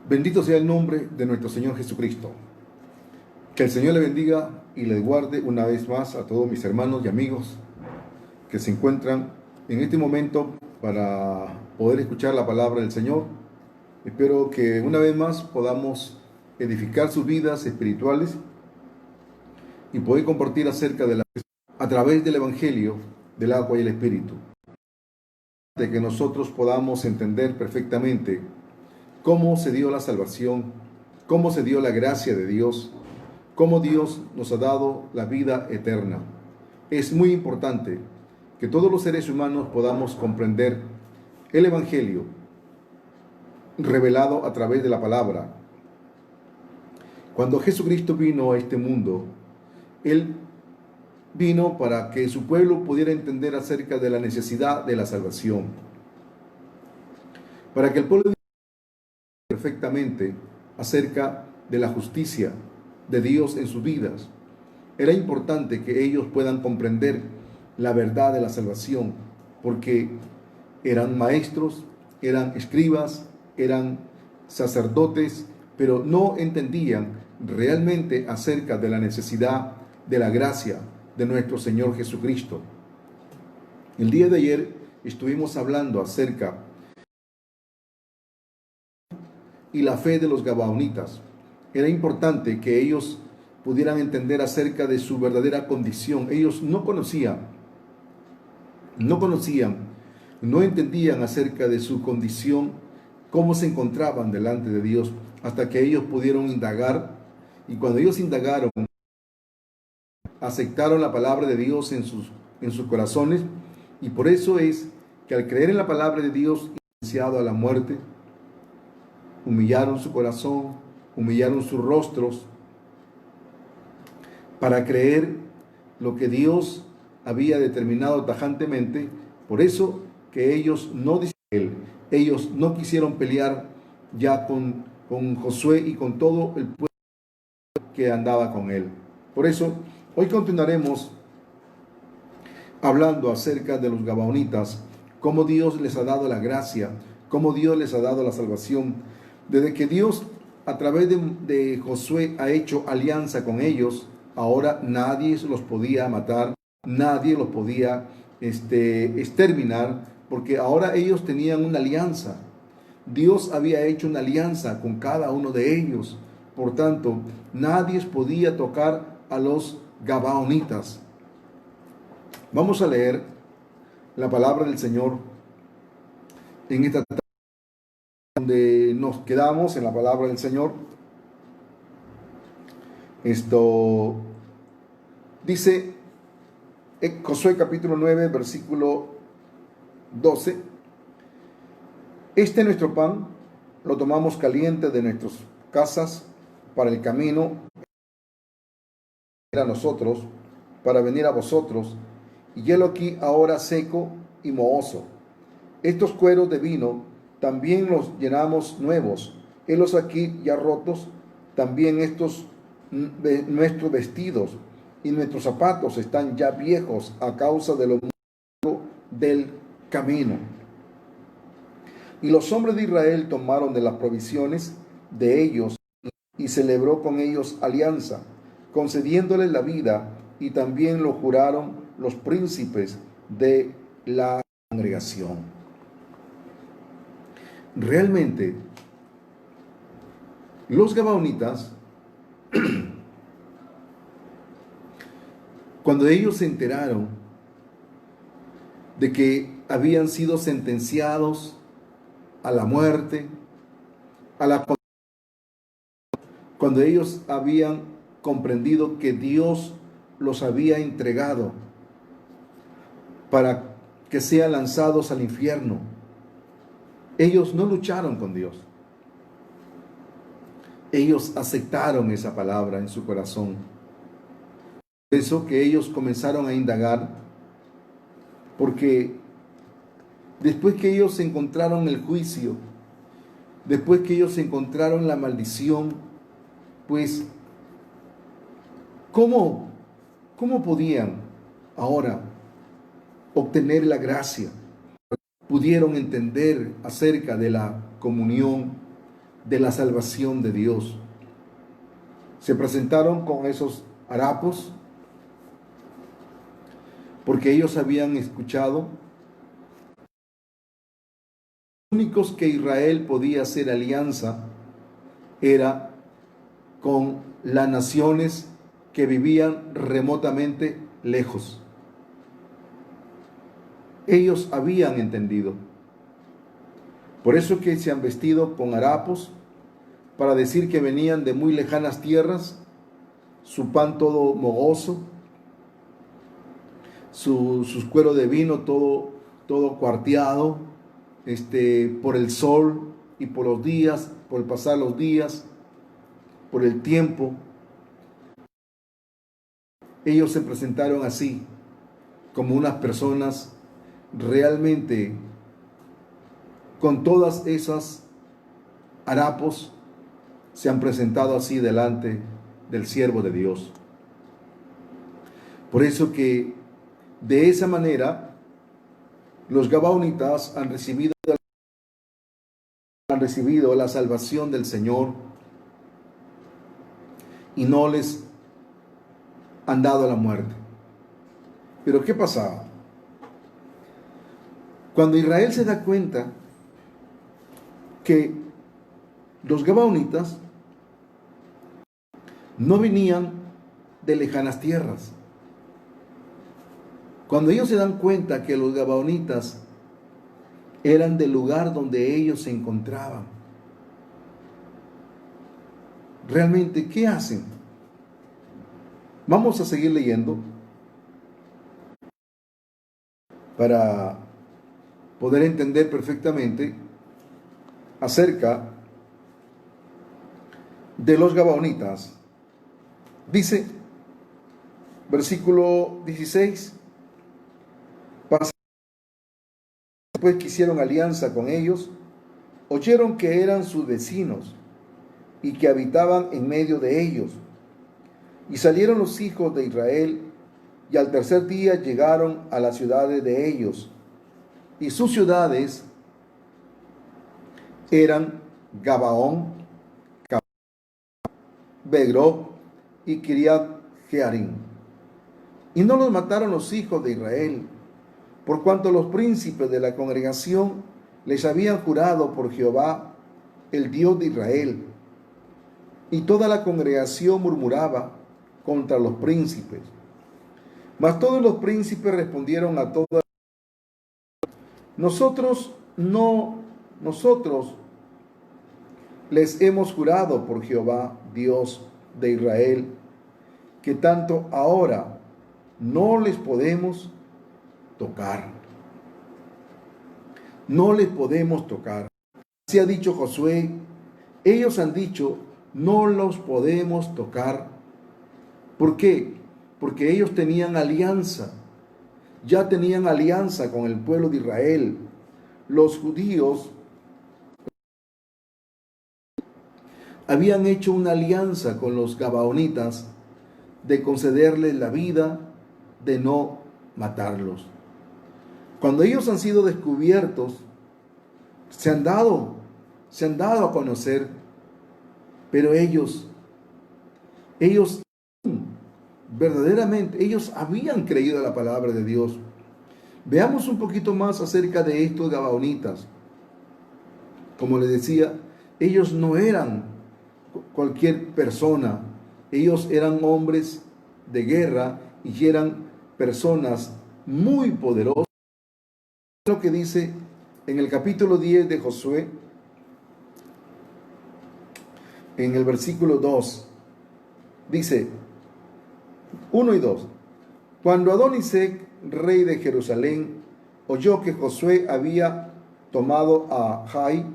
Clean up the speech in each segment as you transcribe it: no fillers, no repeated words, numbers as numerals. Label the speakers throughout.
Speaker 1: Bendito sea el nombre de nuestro Señor Jesucristo. Que el Señor le bendiga y le guarde una vez más a todos mis hermanos y amigos que se encuentran en este momento para poder escuchar la palabra del Señor. Espero que una vez más podamos edificar sus vidas espirituales y poder compartir acerca de a través del Evangelio del agua y el Espíritu. De que nosotros podamos entender perfectamente cómo se dio la salvación, cómo se dio la gracia de Dios, cómo Dios nos ha dado la vida eterna. Es muy importante que todos los seres humanos podamos comprender el Evangelio revelado a través de la palabra. Cuando Jesucristo vino a este mundo, Él vino para que su pueblo pudiera entender acerca de la necesidad de la salvación, para que el pueblo perfectamente acerca de la justicia de Dios en sus vidas. Era importante que ellos puedan comprender la verdad de la salvación, porque eran maestros, eran escribas, eran sacerdotes, pero no entendían realmente acerca de la necesidad de la gracia de nuestro Señor Jesucristo. El día de ayer estuvimos hablando acerca y la fe de los gabaonitas. Era importante que ellos pudieran entender acerca de su verdadera condición. Ellos no entendían acerca de su condición, cómo se encontraban delante de Dios, hasta que ellos pudieron indagar. Y cuando ellos indagaron, aceptaron la palabra de Dios en sus corazones. Y por eso es que al creer en la palabra de Dios, iniciado a la muerte, humillaron su corazón, humillaron sus rostros para creer lo que Dios había determinado tajantemente. Por eso que ellos no quisieron pelear ya con Josué y con todo el pueblo que andaba con él. Por eso hoy continuaremos hablando acerca de los gabaonitas, cómo Dios les ha dado la gracia, cómo Dios les ha dado la salvación. Desde que Dios a través de Josué ha hecho alianza con ellos, ahora nadie los podía matar, nadie los podía exterminar, porque ahora ellos tenían una alianza. Dios había hecho una alianza con cada uno de ellos. Por tanto, nadie podía tocar a los gabaonitas. Vamos a leer la palabra del Señor en esta tarde, donde nos quedamos en la palabra del Señor. Esto dice Josué capítulo 9, versículo 12. Este nuestro pan lo tomamos caliente de nuestras casas para el camino a nosotros, para venir a vosotros, y hielo aquí ahora seco y mohoso. Estos cueros de vino también los llenamos nuevos, helos aquí ya rotos, también estos nuestros vestidos y nuestros zapatos están ya viejos a causa de lo mucho del camino. Y los hombres de Israel tomaron de las provisiones de ellos y celebró con ellos alianza, concediéndoles la vida, y también lo juraron los príncipes de la congregación. Realmente, los gabaonitas, cuando ellos se enteraron de que habían sido sentenciados a la muerte, cuando ellos habían comprendido que Dios los había entregado para que sean lanzados al infierno, ellos no lucharon con Dios. Ellos aceptaron esa palabra en su corazón. Por eso que ellos comenzaron a indagar, porque después que ellos encontraron el juicio, después que ellos encontraron la maldición, pues, ¿cómo podían ahora obtener la gracia? Pudieron entender acerca de la comunión, de la salvación de Dios. Se presentaron con esos harapos porque ellos habían escuchado los únicos que Israel podía hacer alianza era con las naciones que vivían remotamente lejos. Ellos habían entendido. Por eso que se han vestido con harapos, para decir que venían de muy lejanas tierras, su pan todo mohoso, sus cueros de vino todo cuarteado, por el sol y por los días, por el pasar los días, por el tiempo. Ellos se presentaron así, como unas personas realmente con todas esas harapos, se han presentado así delante del siervo de Dios. Por eso que de esa manera los gabaonitas han recibido la salvación del Señor y no les han dado la muerte. Pero ¿qué pasaba? Cuando Israel se da cuenta que los gabaonitas no venían de lejanas tierras, cuando ellos se dan cuenta que los gabaonitas eran del lugar donde ellos se encontraban, realmente, ¿qué hacen? Vamos a seguir leyendo para poder entender perfectamente acerca de los gabaonitas. Dice, versículo 16, después que hicieron alianza con ellos, oyeron que eran sus vecinos y que habitaban en medio de ellos. Y salieron los hijos de Israel, y al tercer día llegaron a las ciudades de ellos. Y sus ciudades eran Gabaón, Begró y Kiriat Jearim. Y no los mataron los hijos de Israel, por cuanto los príncipes de la congregación les habían jurado por Jehová, el Dios de Israel. Y toda la congregación murmuraba contra los príncipes. Mas todos los príncipes respondieron a todas: nosotros les hemos jurado por Jehová, Dios de Israel, que tanto ahora no les podemos tocar. No les podemos tocar. Así ha dicho Josué. Ellos han dicho, no los podemos tocar. ¿Por qué? Porque ellos tenían alianza. Ya tenían alianza con el pueblo de Israel. Los judíos habían hecho una alianza con los gabaonitas de concederles la vida, de no matarlos. Cuando ellos han sido descubiertos, se han dado a conocer, pero ellos verdaderamente, ellos habían creído a la palabra de Dios. Veamos un poquito más acerca de estos gabaonitas. Como les decía, ellos no eran cualquier persona, ellos eran hombres de guerra y eran personas muy poderosas. Lo que dice en el capítulo 10 de Josué, en el versículo 2, dice 1 y 2: cuando Adonisec, rey de Jerusalén, oyó que Josué había tomado a Jai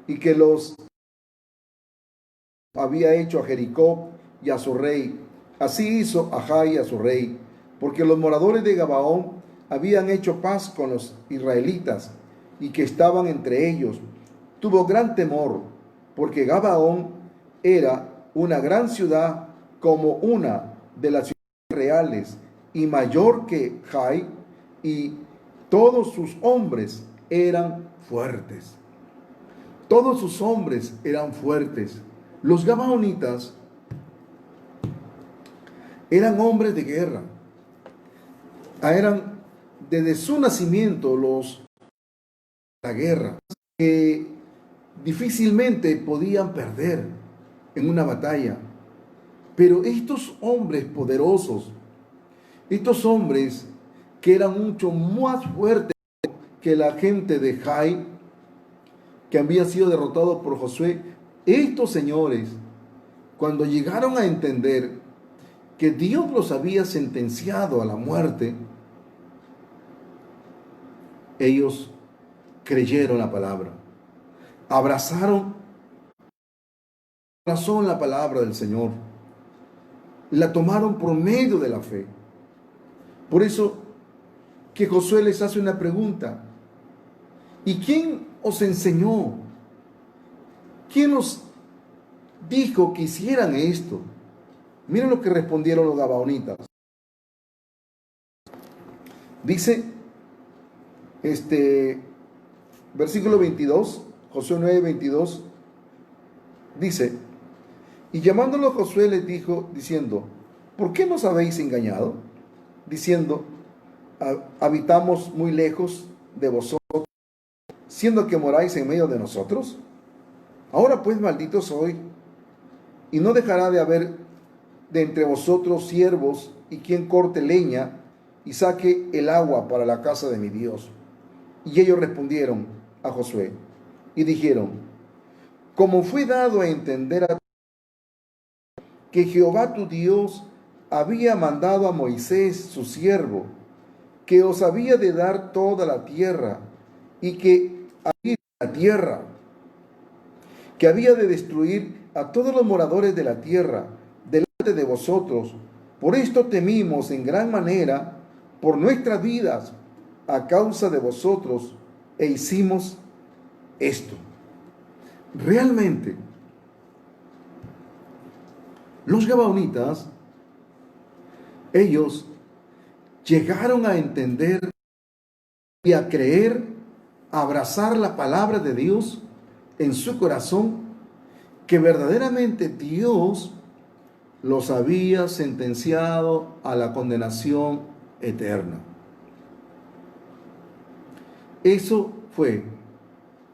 Speaker 1: y que los había hecho a Jericó y a su rey, así hizo a Jai y a su rey, porque los moradores de Gabaón habían hecho paz con los israelitas y que estaban entre ellos. Tuvo gran temor, porque Gabaón era una gran ciudad, como una de las ciudades reales, y mayor que Jai, y todos sus hombres eran fuertes. Todos sus hombres eran fuertes. Los gabaonitas eran hombres de guerra. Eran desde su nacimiento la guerra, que difícilmente podían perder en una batalla. Pero estos hombres poderosos, estos hombres que eran mucho más fuertes que la gente de Jai, que había sido derrotado por Josué, estos señores, cuando llegaron a entender que Dios los había sentenciado a la muerte, ellos creyeron la palabra, abrazaron la palabra del Señor, la tomaron por medio de la fe. Por eso que Josué les hace una pregunta: ¿y quién os enseñó? ¿Quién os dijo que hicieran esto? Miren lo que respondieron los gabaonitas. Dice, versículo 22, Josué 9:22, dice: y llamándolo Josué les dijo, diciendo: ¿por qué nos habéis engañado? Diciendo: habitamos muy lejos de vosotros, siendo que moráis en medio de nosotros. Ahora pues, maldito soy, y no dejará de haber de entre vosotros siervos y quien corte leña y saque el agua para la casa de mi Dios. Y ellos respondieron a Josué y dijeron: como fue dado a entender a que Jehová tu Dios había mandado a Moisés su siervo, que os había de dar toda la tierra, y que había la tierra, que había de destruir a todos los moradores de la tierra delante de vosotros. Por esto temimos en gran manera por nuestras vidas a causa de vosotros, e hicimos esto. Realmente, los gabaonitas, ellos llegaron a entender y a creer, a abrazar la palabra de Dios en su corazón, que verdaderamente Dios los había sentenciado a la condenación eterna. Eso fue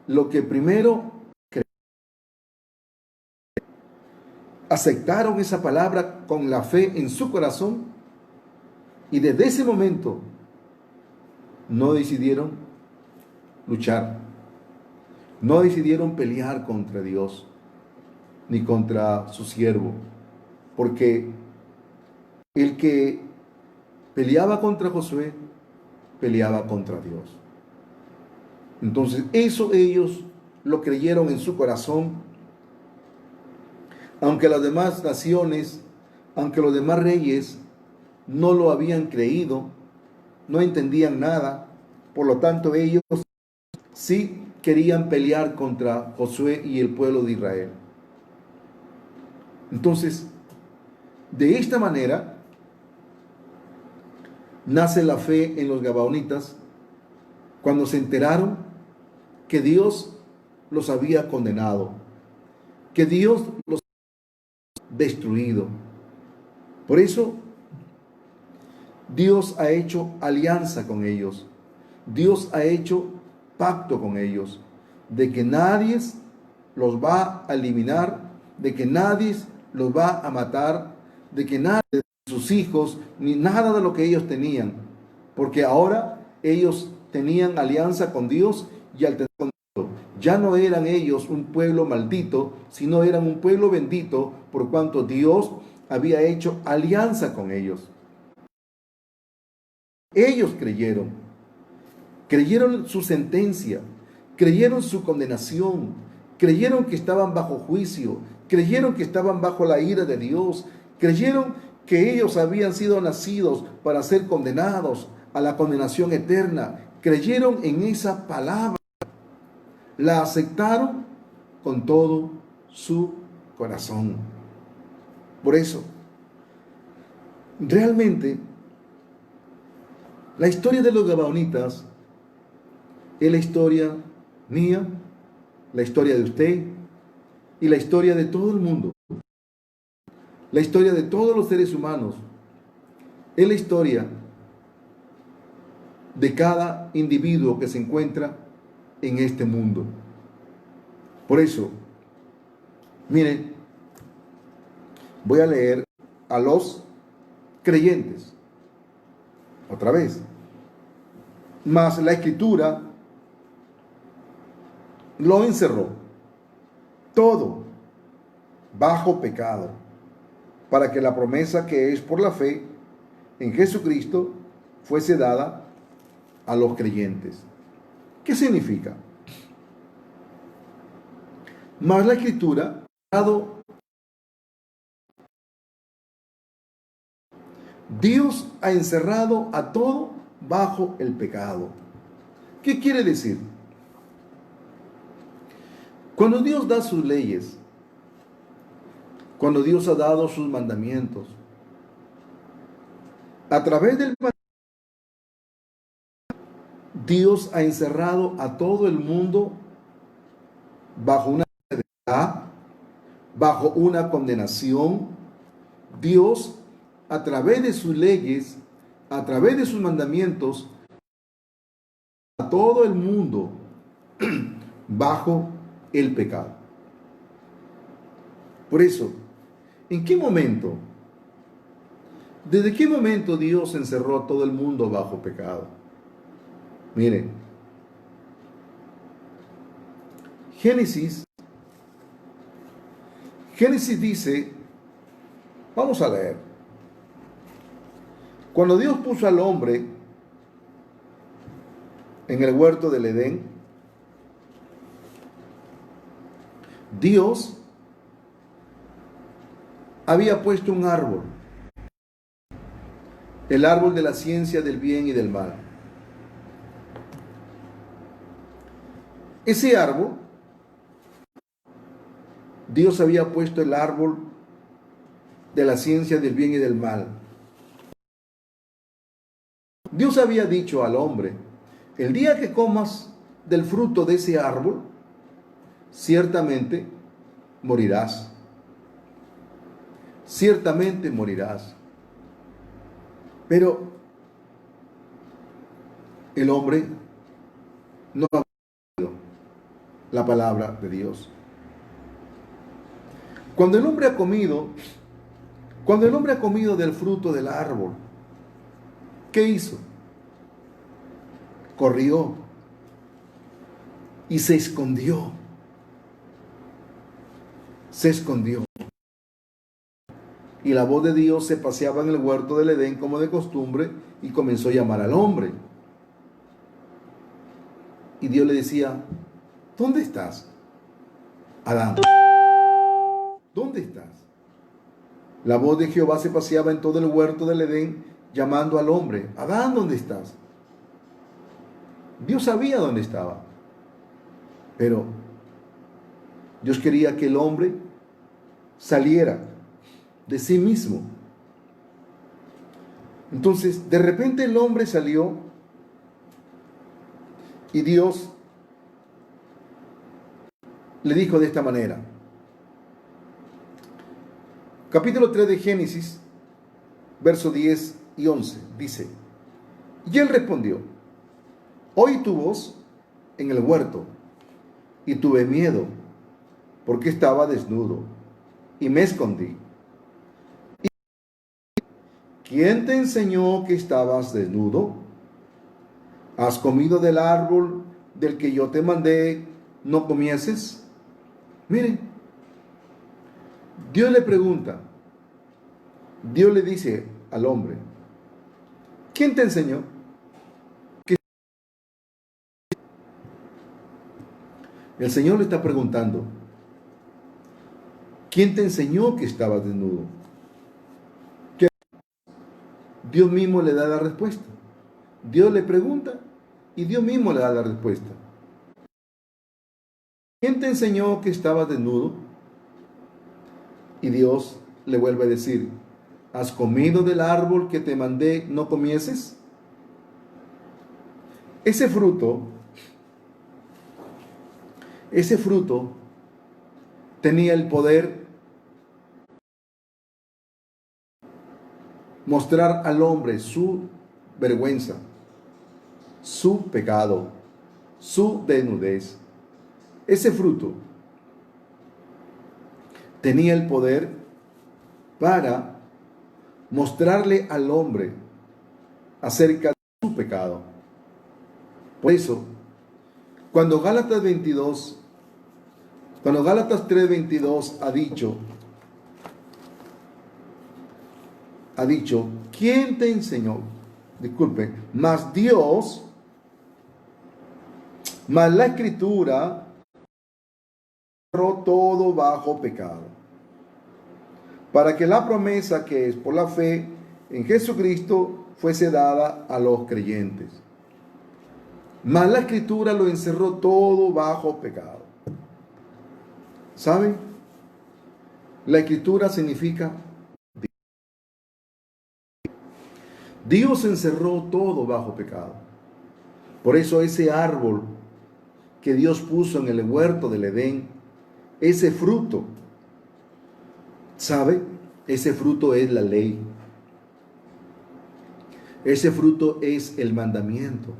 Speaker 1: lo que primero aceptaron esa palabra con la fe en su corazón, y desde ese momento no decidieron luchar, no decidieron pelear contra Dios ni contra su siervo, porque el que peleaba contra Josué peleaba contra Dios. Entonces eso ellos lo creyeron en su corazón, aunque las demás naciones, aunque los demás reyes no lo habían creído, no entendían nada. Por lo tanto, ellos sí querían pelear contra Josué y el pueblo de Israel. Entonces, de esta manera nace la fe en los gabaonitas cuando se enteraron que Dios los había condenado, que Dios los había destruido. Por eso Dios ha hecho alianza con ellos. Dios ha hecho pacto con ellos de que nadie los va a eliminar, de que nadie los va a matar, de que nadie de sus hijos, ni nada de lo que ellos tenían, porque ahora ellos tenían alianza con Dios, y al tener con Dios, ya no eran ellos un pueblo maldito, sino eran un pueblo bendito, por cuanto Dios había hecho alianza con ellos. Ellos creyeron su sentencia, creyeron su condenación, creyeron que estaban bajo juicio, creyeron que estaban bajo la ira de Dios, creyeron que ellos habían sido nacidos para ser condenados a la condenación eterna, creyeron en esa palabra, la aceptaron con todo su corazón. Por eso, realmente, la historia de los gabaonitas es la historia mía la historia de usted y la historia de todo el mundo. La historia de todos los seres humanos. Es la historia de cada individuo que se encuentra en este mundo. Por eso, miren, voy a leer a los creyentes. Otra vez. Mas la Escritura lo encerró todo bajo pecado, para que la promesa que es por la fe en Jesucristo fuese dada a los creyentes. ¿Qué significa? Mas la Escritura ha dado. Dios ha encerrado a todo bajo el pecado. ¿Qué quiere decir? Cuando Dios da sus leyes, cuando Dios ha dado sus mandamientos, a través del Dios ha encerrado a todo el mundo bajo una enfermedad, bajo una condenación. Dios, a través de sus leyes, a través de sus mandamientos, a todo el mundo bajo el pecado. Por eso, ¿en qué momento? ¿Desde qué momento Dios encerró a todo el mundo bajo pecado? Miren, Génesis dice, vamos a leer, cuando Dios puso al hombre en el huerto del Edén, Dios había puesto un árbol, el árbol de la ciencia del bien y del mal. Ese árbol, Dios había puesto el árbol de la ciencia del bien y del mal. Dios había dicho al hombre, el día que comas del fruto de ese árbol, ciertamente morirás. Ciertamente morirás. Pero el hombre no ha oído la palabra de Dios. Cuando el hombre ha comido del fruto del árbol, ¿qué hizo? Corrió y se escondió. Se escondió. Y la voz de Dios se paseaba en el huerto del Edén como de costumbre y comenzó a llamar al hombre. Y Dios le decía, ¿dónde estás, Adán? ¿Dónde estás? La voz de Jehová se paseaba en todo el huerto del Edén llamando al hombre, Adán, ¿dónde estás? Dios sabía dónde estaba, pero Dios quería que el hombre saliera de sí mismo. Entonces, de repente el hombre salió y Dios le dijo de esta manera. Capítulo 3 de Génesis, versos 10 y 11, dice, y él respondió, oí tu voz en el huerto y tuve miedo porque estaba desnudo y me escondí. ¿Quién te enseñó que estabas desnudo? ¿Has comido del árbol del que yo te mandé no comieses? Miren, Dios le pregunta, Dios le dice al hombre, ¿quién te enseñó? El Señor le está preguntando, ¿quién te enseñó que estabas desnudo? Dios mismo le da la respuesta. Dios le pregunta y Dios mismo le da la respuesta. ¿Quién te enseñó que estabas desnudo? Y Dios le vuelve a decir, ¿has comido del árbol que te mandé no comieses? Ese fruto Ese fruto tenía el poder mostrar al hombre su vergüenza, su pecado, su desnudez. Ese fruto tenía el poder para mostrarle al hombre acerca de su pecado. Por eso, cuando Gálatas 3:22 ha dicho, ¿quién te enseñó? Disculpe, mas Dios, mas la Escritura cerró todo bajo pecado, para que la promesa que es por la fe en Jesucristo fuese dada a los creyentes. Mas la Escritura lo encerró todo bajo pecado. ¿Saben? La Escritura significa Dios encerró todo bajo pecado. Por eso ese árbol que Dios puso en el huerto del Edén, ese fruto, ¿sabe? Ese fruto es la ley. Ese fruto es el mandamiento.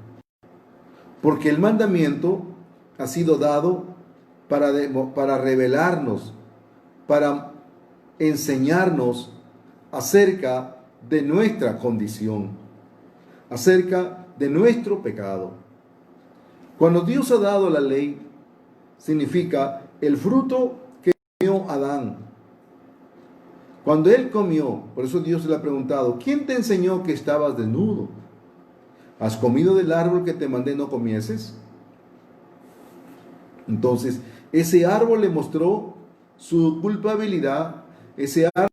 Speaker 1: Porque el mandamiento ha sido dado para revelarnos, para enseñarnos acerca de nuestra condición, acerca de nuestro pecado. Cuando Dios ha dado la ley, significa el fruto que comió Adán. Cuando él comió, por eso Dios le ha preguntado, ¿quién te enseñó que estabas desnudo? ¿Has comido del árbol que te mandé no comieses? Entonces, ese árbol le mostró su culpabilidad, ese árbol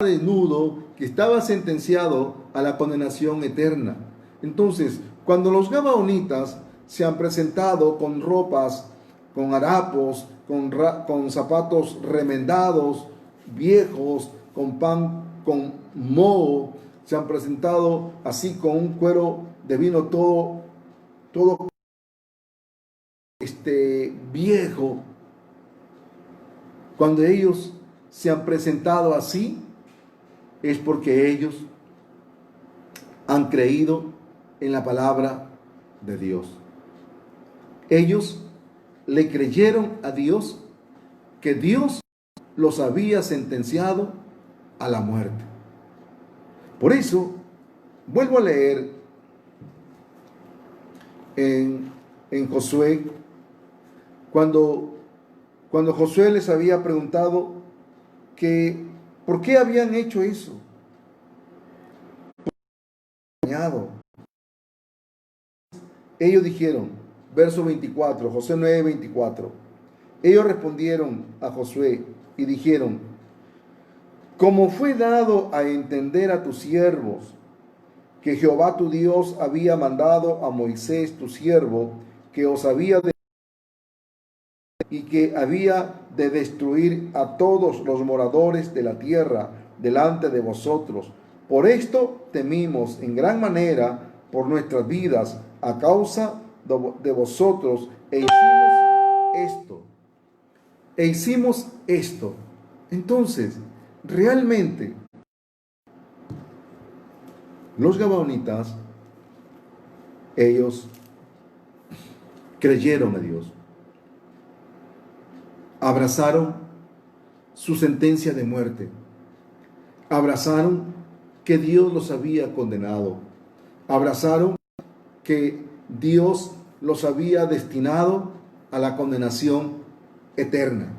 Speaker 1: desnudo que estaba sentenciado a la condenación eterna. Entonces, cuando los gabaonitas se han presentado con ropas, con harapos, con zapatos remendados, viejos, con pan, con moho, se han presentado así con un cuero de vino todo viejo. Cuando ellos se han presentado así, es porque ellos han creído en la palabra de Dios. Ellos le creyeron a Dios que Dios los había sentenciado a la muerte. Por eso, vuelvo a leer en Josué, cuando Josué les había preguntado que ¿por qué habían hecho eso? Ellos dijeron, verso 24, Josué 9:24. Ellos respondieron a Josué y dijeron, como fue dado a entender a tus siervos que Jehová tu Dios había mandado a Moisés tu siervo que os había de y que había de destruir a todos los moradores de la tierra delante de vosotros. Por esto temimos en gran manera por nuestras vidas a causa de vosotros hicimos esto. Entonces, realmente, los gabaonitas, ellos creyeron a Dios. Abrazaron su sentencia de muerte. Abrazaron que Dios los había condenado. Abrazaron que Dios los había destinado a la condenación eterna.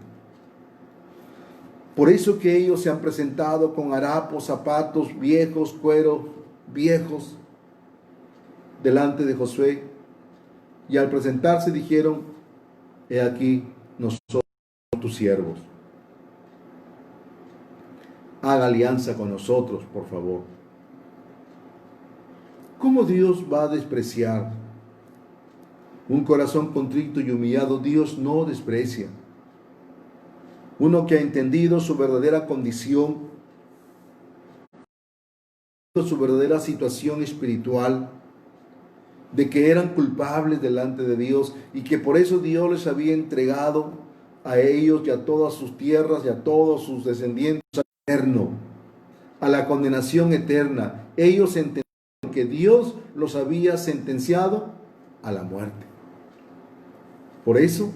Speaker 1: Por eso que ellos se han presentado con harapos, zapatos viejos, cuero viejos delante de Josué, y al presentarse dijeron, he aquí nosotros tus siervos. Haga alianza con nosotros, por favor. ¿Cómo Dios va a despreciar un corazón contrito y humillado? Dios no desprecia. Uno que ha entendido su verdadera condición, su verdadera situación espiritual, de que eran culpables delante de Dios y que por eso Dios les había entregado a ellos y a todas sus tierras y a todos sus descendientes al eterno, a la condenación eterna. Ellos entendieron que Dios los había sentenciado a la muerte. Por eso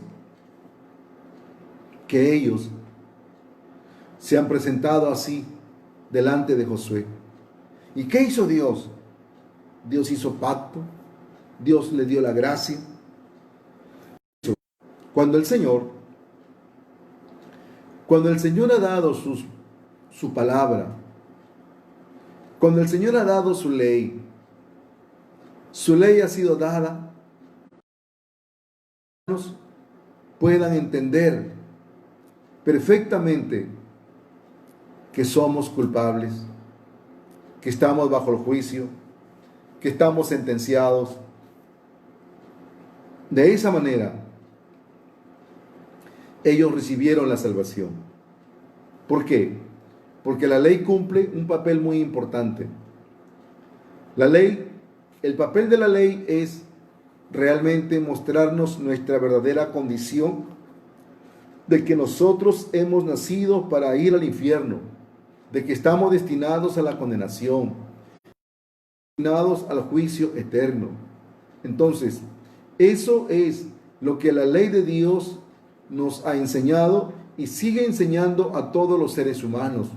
Speaker 1: que ellos se han presentado así delante de Josué. ¿Y qué hizo Dios? Dios hizo pacto, Dios le dio la gracia. Cuando el Señor ha dado su palabra, cuando el Señor ha dado su ley ha sido dada, puedan entender perfectamente que somos culpables, que estamos bajo el juicio, que estamos sentenciados. De esa manera, ellos recibieron la salvación. ¿Por qué? Porque la ley cumple un papel muy importante. El papel de la ley es realmente mostrarnos nuestra verdadera condición de que nosotros hemos nacido para ir al infierno, de que estamos destinados a la condenación, destinados al juicio eterno. Entonces, eso es lo que la ley de Dios nos ha enseñado y sigue enseñando a todos los seres humanos.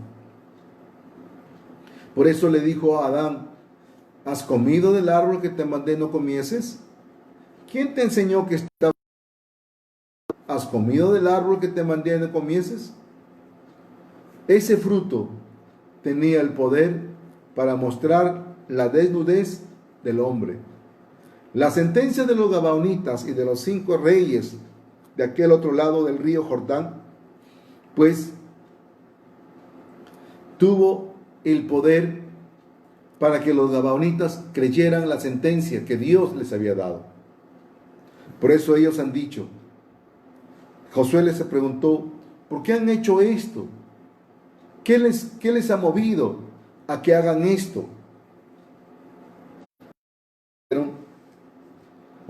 Speaker 1: Por eso le dijo a Adán: ¿has comido del árbol que te mandé no comieses? ¿Quién te enseñó que estaba? ¿Has comido del árbol que te mandé no comieses? Ese fruto tenía el poder para mostrar la desnudez del hombre. La sentencia de los gabaonitas y de los 5 reyes de aquel otro lado del río Jordán, pues tuvo el poder para que los gabaonitas creyeran la sentencia que Dios les había dado. Por eso ellos han dicho, Josué les preguntó: ¿por qué han hecho esto? ¿Qué les ha movido a que hagan esto?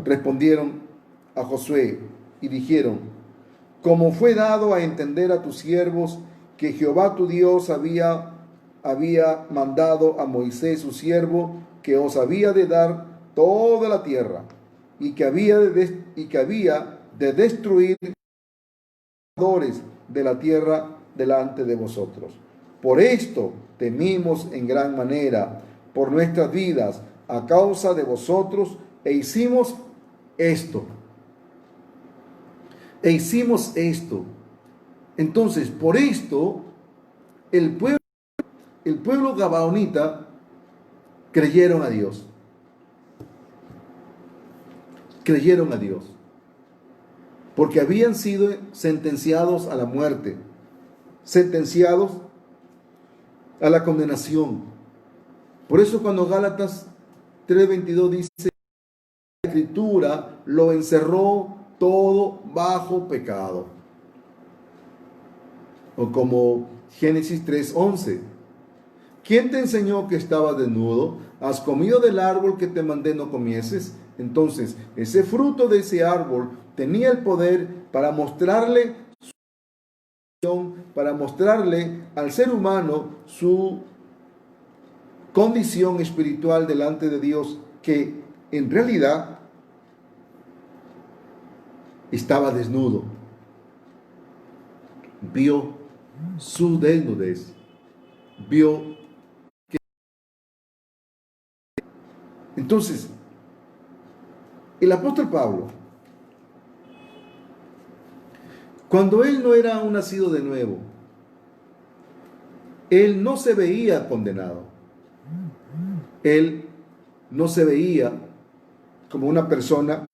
Speaker 1: Respondieron a Josué y dijeron: como fue dado a entender a tus siervos que Jehová tu Dios había mandado a Moisés su siervo que os había de dar toda la tierra y que había de destruir de la tierra delante de vosotros. Por esto temimos en gran manera por nuestras vidas a causa de vosotros e hicimos esto. Entonces, por esto, el pueblo gabaonita creyeron a Dios. Creyeron a Dios. Porque habían sido sentenciados a la muerte, sentenciados a la condenación. Por eso cuando Gálatas 3:22 dice, la Escritura lo encerró todo bajo pecado. O como Génesis 3:11, ¿quién te enseñó que estabas desnudo? ¿Has comido del árbol que te mandé no comieses? Entonces, ese fruto de ese árbol tenía el poder para mostrarle al ser humano su condición espiritual delante de Dios, que en realidad estaba desnudo. Vio su desnudez. Vio que... Entonces, el apóstol Pablo, cuando él no era un nacido de nuevo, él no se veía condenado. Él no se veía como una persona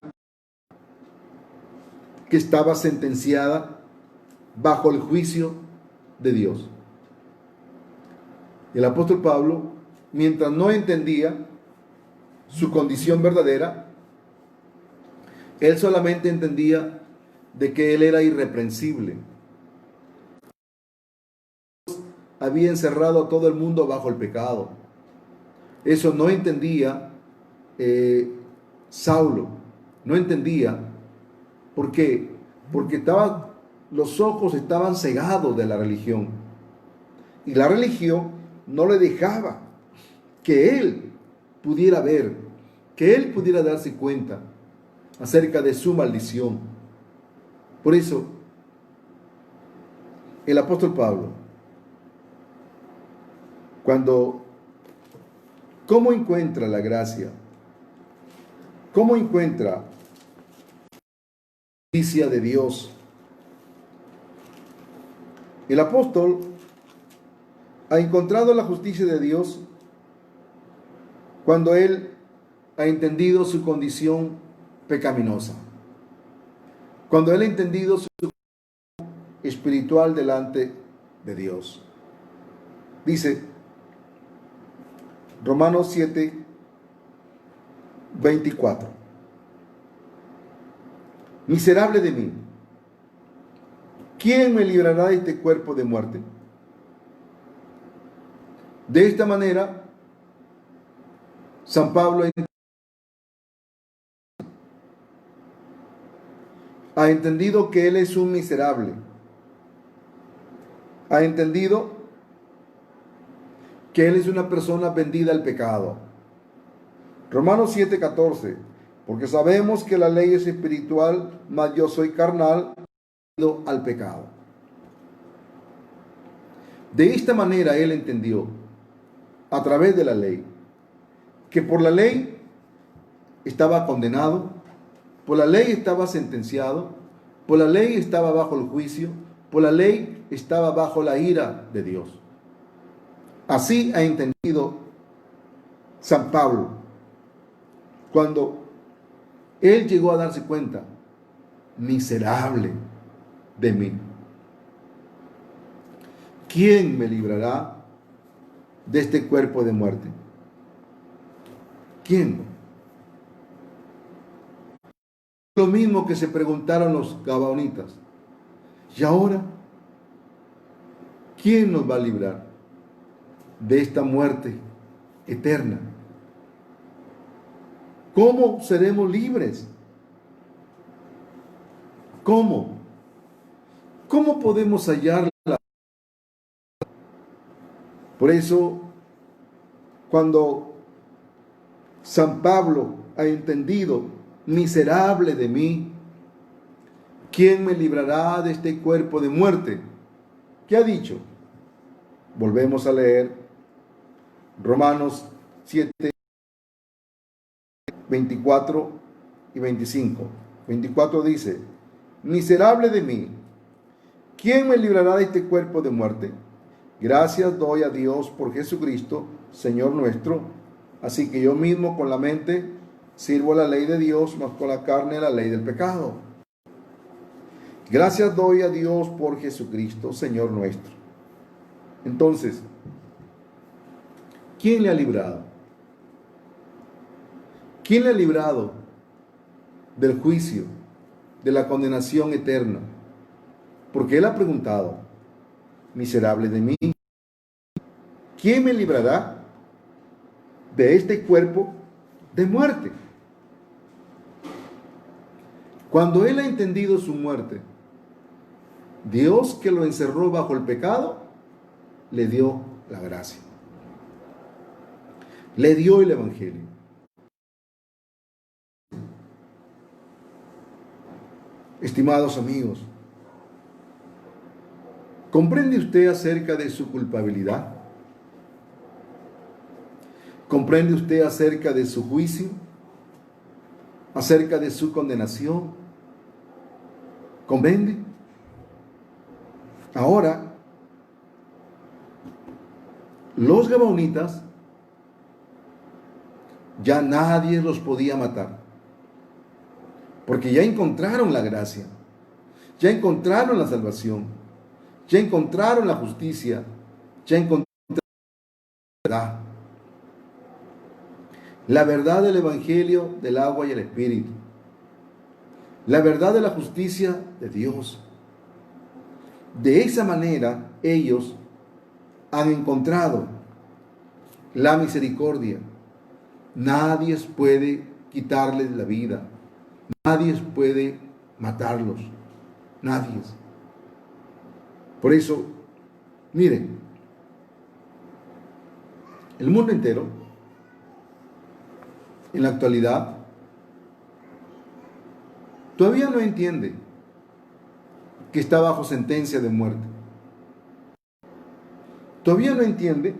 Speaker 1: que estaba sentenciada bajo el juicio de Dios. El apóstol Pablo, mientras no entendía su condición verdadera, él solamente entendía de que él era irreprensible. Había encerrado a todo el mundo bajo el pecado. Eso no entendía Saulo no entendía. ¿Por qué? Porque los ojos estaban cegados de la religión. Y la religión no le dejaba que él pudiera ver, que él pudiera darse cuenta acerca de su maldición. Por eso, el apóstol Pablo, ¿cómo encuentra la gracia? ¿Cómo encuentra la justicia de Dios? El apóstol ha encontrado la justicia de Dios cuando él ha entendido su condición pecaminosa, cuando él ha entendido su espiritual delante de Dios. Dice Romanos 7, 24. Miserable de mí, ¿quién me librará de este cuerpo de muerte? De esta manera, San Pablo ha entendido que él es un miserable. Ha entendido que él es una persona vendida al pecado. Romanos 7:14. Porque sabemos que la ley es espiritual, mas yo soy carnal, vendido al pecado. De esta manera él entendió, a través de la ley, que por la ley estaba condenado, por la ley estaba sentenciado, por la ley estaba bajo el juicio, por la ley estaba bajo la ira de Dios. Así ha entendido San Pablo cuando él llegó a darse cuenta, miserable de mí. ¿Quién me librará de este cuerpo de muerte? ¿Quién? Lo mismo que se preguntaron los gabaonitas. ¿Y ahora? ¿Quién nos va a librar de esta muerte eterna? ¿Cómo seremos libres? ¿Cómo? ¿Cómo podemos hallar la... Por eso, cuando San Pablo ha entendido, miserable de mí, ¿quién me librará de este cuerpo de muerte? ¿Qué ha dicho? Volvemos a leer Romanos 7, 24 y 25. 24 dice, miserable de mí, ¿quién me librará de este cuerpo de muerte? Gracias doy a Dios por Jesucristo, Señor nuestro. Así que yo mismo con la mente sirvo la ley de Dios, mas con la carne la ley del pecado. Gracias doy a Dios por Jesucristo, Señor nuestro. Entonces, ¿quién le ha librado? ¿Quién le ha librado del juicio, de la condenación eterna? Porque él ha preguntado, miserable de mí, ¿quién me librará de este cuerpo de muerte? Cuando él ha entendido su muerte, Dios que lo encerró bajo el pecado, le dio la gracia. Le dio el evangelio. Estimados amigos, ¿comprende usted acerca de su culpabilidad? ¿Comprende usted acerca de su juicio? ¿Acerca de su condenación? ¿Comprende? Ahora, los gabaonitas ya nadie los podía matar, porque ya encontraron la gracia, ya encontraron la salvación, ya encontraron la justicia, ya encontraron la verdad del evangelio del agua y el espíritu, la verdad de la justicia de Dios. De esa manera ellos han encontrado la misericordia. Nadie puede quitarles la vida. Nadie puede matarlos. Nadie. Por eso, miren, el mundo entero, en la actualidad, todavía no entiende que está bajo sentencia de muerte. Todavía no entiende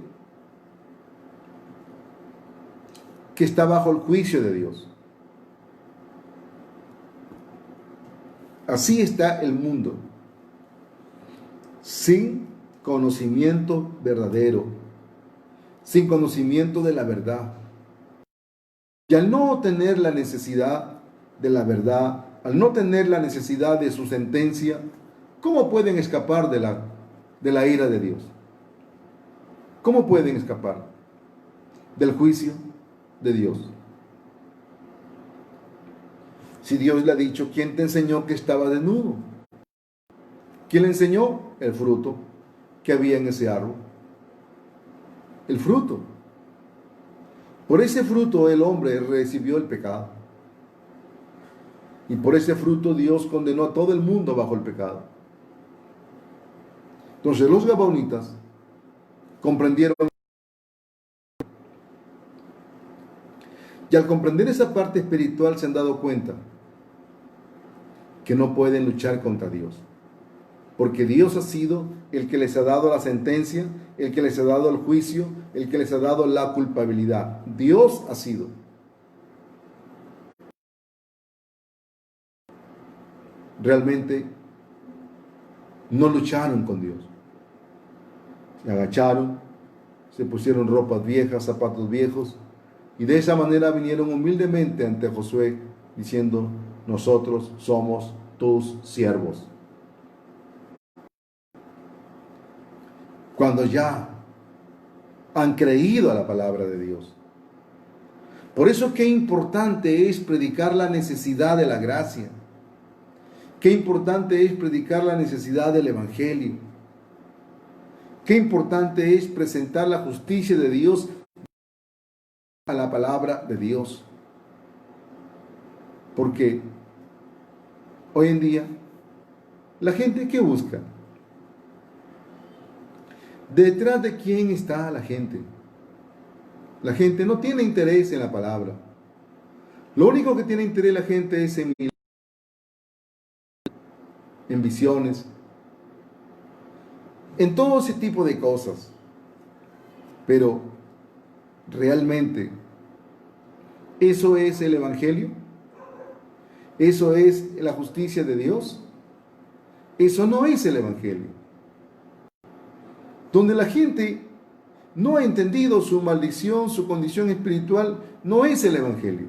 Speaker 1: que está bajo el juicio de Dios. Así está el mundo, sin conocimiento verdadero, sin conocimiento de la verdad. Y al no tener la necesidad de la verdad, al no tener la necesidad de su sentencia, ¿cómo pueden escapar de la ira de Dios? ¿Cómo pueden escapar del juicio de Dios? Si Dios le ha dicho, ¿quién te enseñó que estaba desnudo? ¿Quién le enseñó? El fruto que había en ese árbol. El fruto. Por ese fruto el hombre recibió el pecado. Y por ese fruto Dios condenó a todo el mundo bajo el pecado. Entonces los gabaonitas comprendieron. Y al comprender esa parte espiritual se han dado cuenta que no pueden luchar contra Dios. Porque Dios ha sido el que les ha dado la sentencia, el que les ha dado el juicio, el que les ha dado la culpabilidad. Dios ha sido. Realmente no lucharon con Dios. Se agacharon, se pusieron ropas viejas, zapatos viejos, y de esa manera vinieron humildemente ante Josué, diciendo, nosotros somos tus siervos. Cuando ya han creído a la palabra de Dios. Por eso qué importante es predicar la necesidad de la gracia. Qué importante es predicar la necesidad del Evangelio. Qué importante es presentar la justicia de Dios a la palabra de Dios. Porque hoy en día, la gente, ¿qué busca? ¿Detrás de quién está la gente? La gente no tiene interés en la palabra. Lo único que tiene interés la gente es en visiones, en todo ese tipo de cosas. Pero, ¿realmente eso es el Evangelio? ¿Eso es la justicia de Dios? Eso no es el Evangelio. Donde la gente no ha entendido su maldición, su condición espiritual, no es el Evangelio.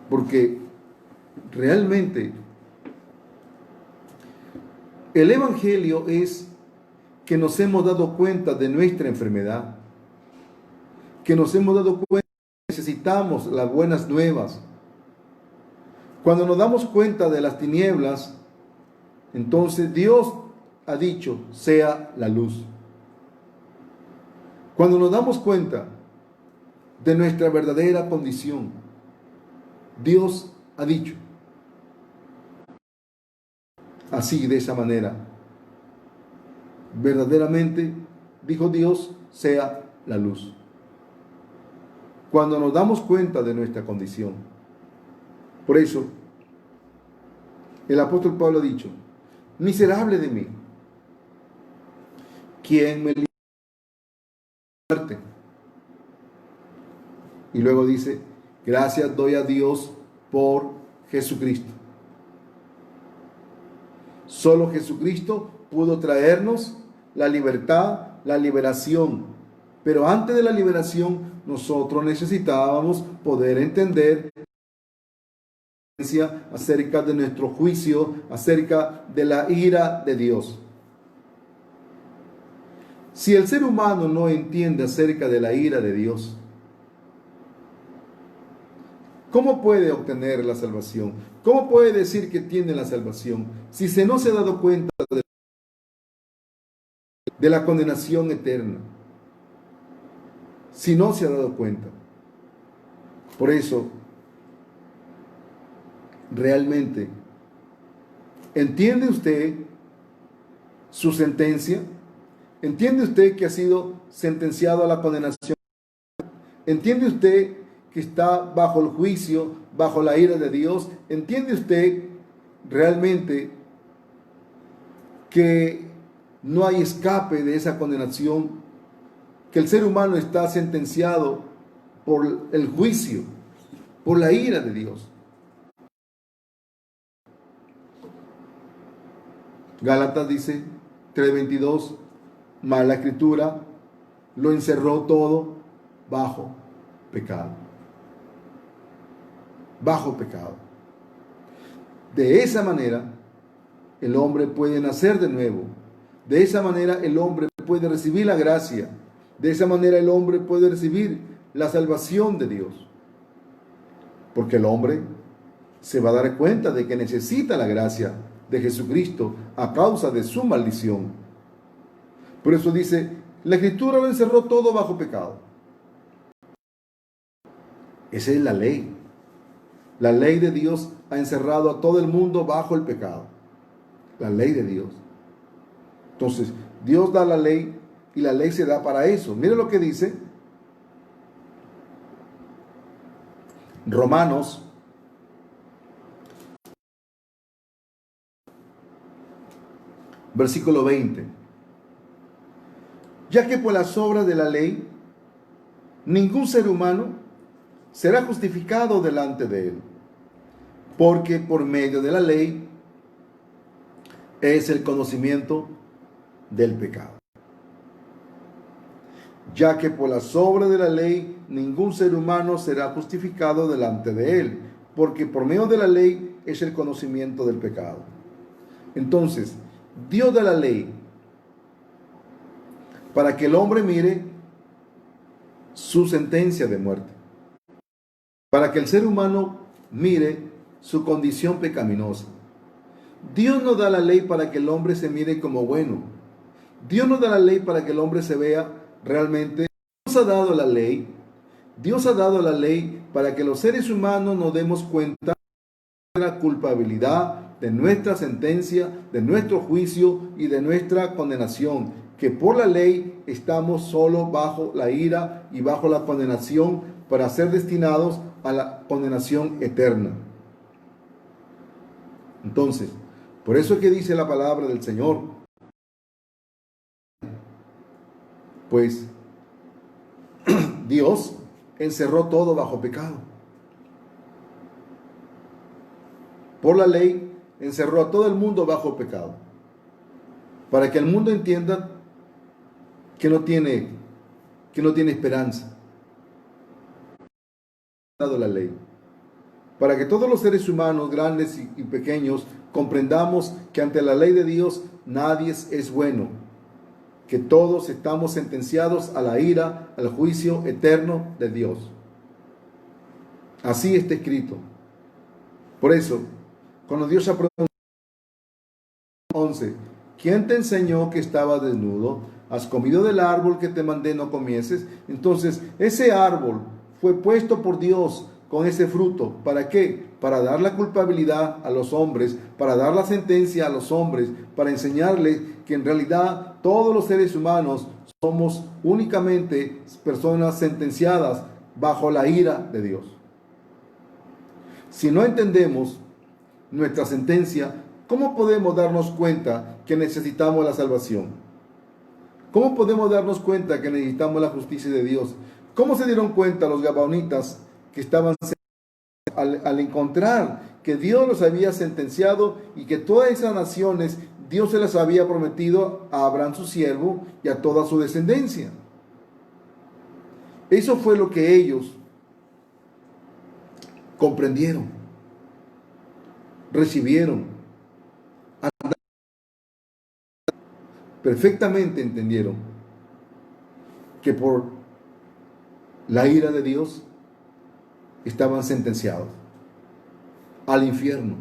Speaker 1: Porque realmente el Evangelio es que nos hemos dado cuenta de nuestra enfermedad, que nos hemos dado cuenta que necesitamos las buenas nuevas. Cuando nos damos cuenta de las tinieblas, entonces Dios ha dicho, sea la luz. Cuando nos damos cuenta de nuestra verdadera condición, Dios ha dicho, así, de esa manera, verdaderamente, dijo Dios, sea la luz. Cuando nos damos cuenta de nuestra condición. Por eso, el apóstol Pablo ha dicho, miserable de mí, ¿quién me libra de la muerte? Y luego dice, gracias doy a Dios por Jesucristo. Solo Jesucristo pudo traernos la libertad, la liberación. Pero antes de la liberación, nosotros necesitábamos poder entender acerca de nuestro juicio, acerca de la ira de Dios. Si el ser humano no entiende acerca de la ira de Dios, ¿cómo puede obtener la salvación? ¿Cómo puede decir que tiene la salvación si no se ha dado cuenta de la condenación eterna? Si no se ha dado cuenta. Por eso, realmente, ¿entiende usted su sentencia? ¿Entiende usted que ha sido sentenciado a la condenación? ¿Entiende usted que está bajo el juicio, bajo la ira de Dios? ¿Entiende usted realmente que no hay escape de esa condenación? Que el ser humano está sentenciado por el juicio, por la ira de Dios. Gálatas dice 3:22, mas la Escritura lo encerró todo bajo pecado. Bajo pecado. De esa manera, el hombre puede nacer de nuevo. De esa manera, el hombre puede recibir la gracia. De esa manera, el hombre puede recibir la salvación de Dios. Porque el hombre se va a dar cuenta de que necesita la gracia de Jesucristo a causa de su maldición. Por eso dice, la Escritura lo encerró todo bajo pecado. Esa es la ley. La ley de Dios ha encerrado a todo el mundo bajo el pecado. La ley de Dios. Entonces, Dios da la ley y la ley se da para eso. Mire lo que dice Romanos versículo 20. Ya que por las obras de la ley, ningún ser humano será justificado delante de él, porque por medio de la ley es el conocimiento del pecado. Ya que por las obras de la ley, ningún ser humano será justificado delante de él, porque por medio de la ley es el conocimiento del pecado. Entonces, Dios da la ley para que el hombre mire su sentencia de muerte, para que el ser humano mire su condición pecaminosa. Dios no da la ley para que el hombre se mire como bueno. Dios no da la ley para que el hombre se vea realmente. Dios ha dado la ley. Dios ha dado la ley para que los seres humanos nos demos cuenta de la culpabilidad, de nuestra sentencia, de nuestro juicio y de nuestra condenación, que por la ley estamos solo bajo la ira y bajo la condenación para ser destinados a la condenación eterna. Entonces, por eso es que dice la palabra del Señor, pues Dios encerró todo bajo pecado. Por la ley encerró a todo el mundo bajo pecado, para que el mundo entienda que no tiene esperanza. Ha dado la ley para que todos los seres humanos, grandes y pequeños, comprendamos que ante la ley de Dios nadie es bueno, que todos estamos sentenciados a la ira, al juicio eterno de Dios. Así está escrito. Por eso, cuando Dios ha preguntado 11, ¿quién te enseñó que estabas desnudo? ¿Has comido del árbol que te mandé no comieses? Entonces, ese árbol fue puesto por Dios con ese fruto. ¿Para qué? Para dar la culpabilidad a los hombres, para dar la sentencia a los hombres, para enseñarles que en realidad todos los seres humanos somos únicamente personas sentenciadas bajo la ira de Dios. Si no entendemos nuestra sentencia, ¿cómo podemos darnos cuenta que necesitamos la salvación? ¿Cómo podemos darnos cuenta que necesitamos la justicia de Dios? ¿Cómo se dieron cuenta los gabaonitas que estaban al encontrar que Dios los había sentenciado y que todas esas naciones Dios se las había prometido a Abraham su siervo y a toda su descendencia? Eso fue lo que ellos comprendieron, recibieron, perfectamente entendieron que por la ira de Dios estaban sentenciados al infierno.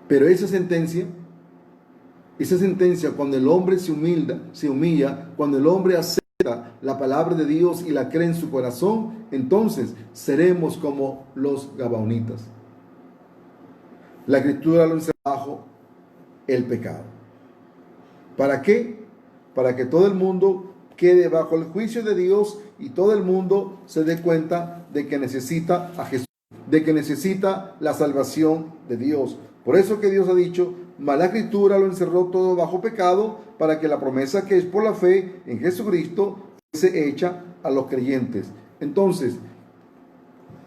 Speaker 1: Pero esa sentencia cuando el hombre se humilla, cuando el hombre acepta la palabra de Dios y la cree en su corazón, entonces seremos como los gabaonitas. La Escritura lo encerró bajo el pecado. ¿Para qué? Para que todo el mundo quede bajo el juicio de Dios y todo el mundo se dé cuenta de que necesita a Jesús, de que necesita la salvación de Dios. Por eso que Dios ha dicho, mas la Escritura lo encerró todo bajo pecado, para que la promesa que es por la fe en Jesucristo fuese hecha a los creyentes. Entonces,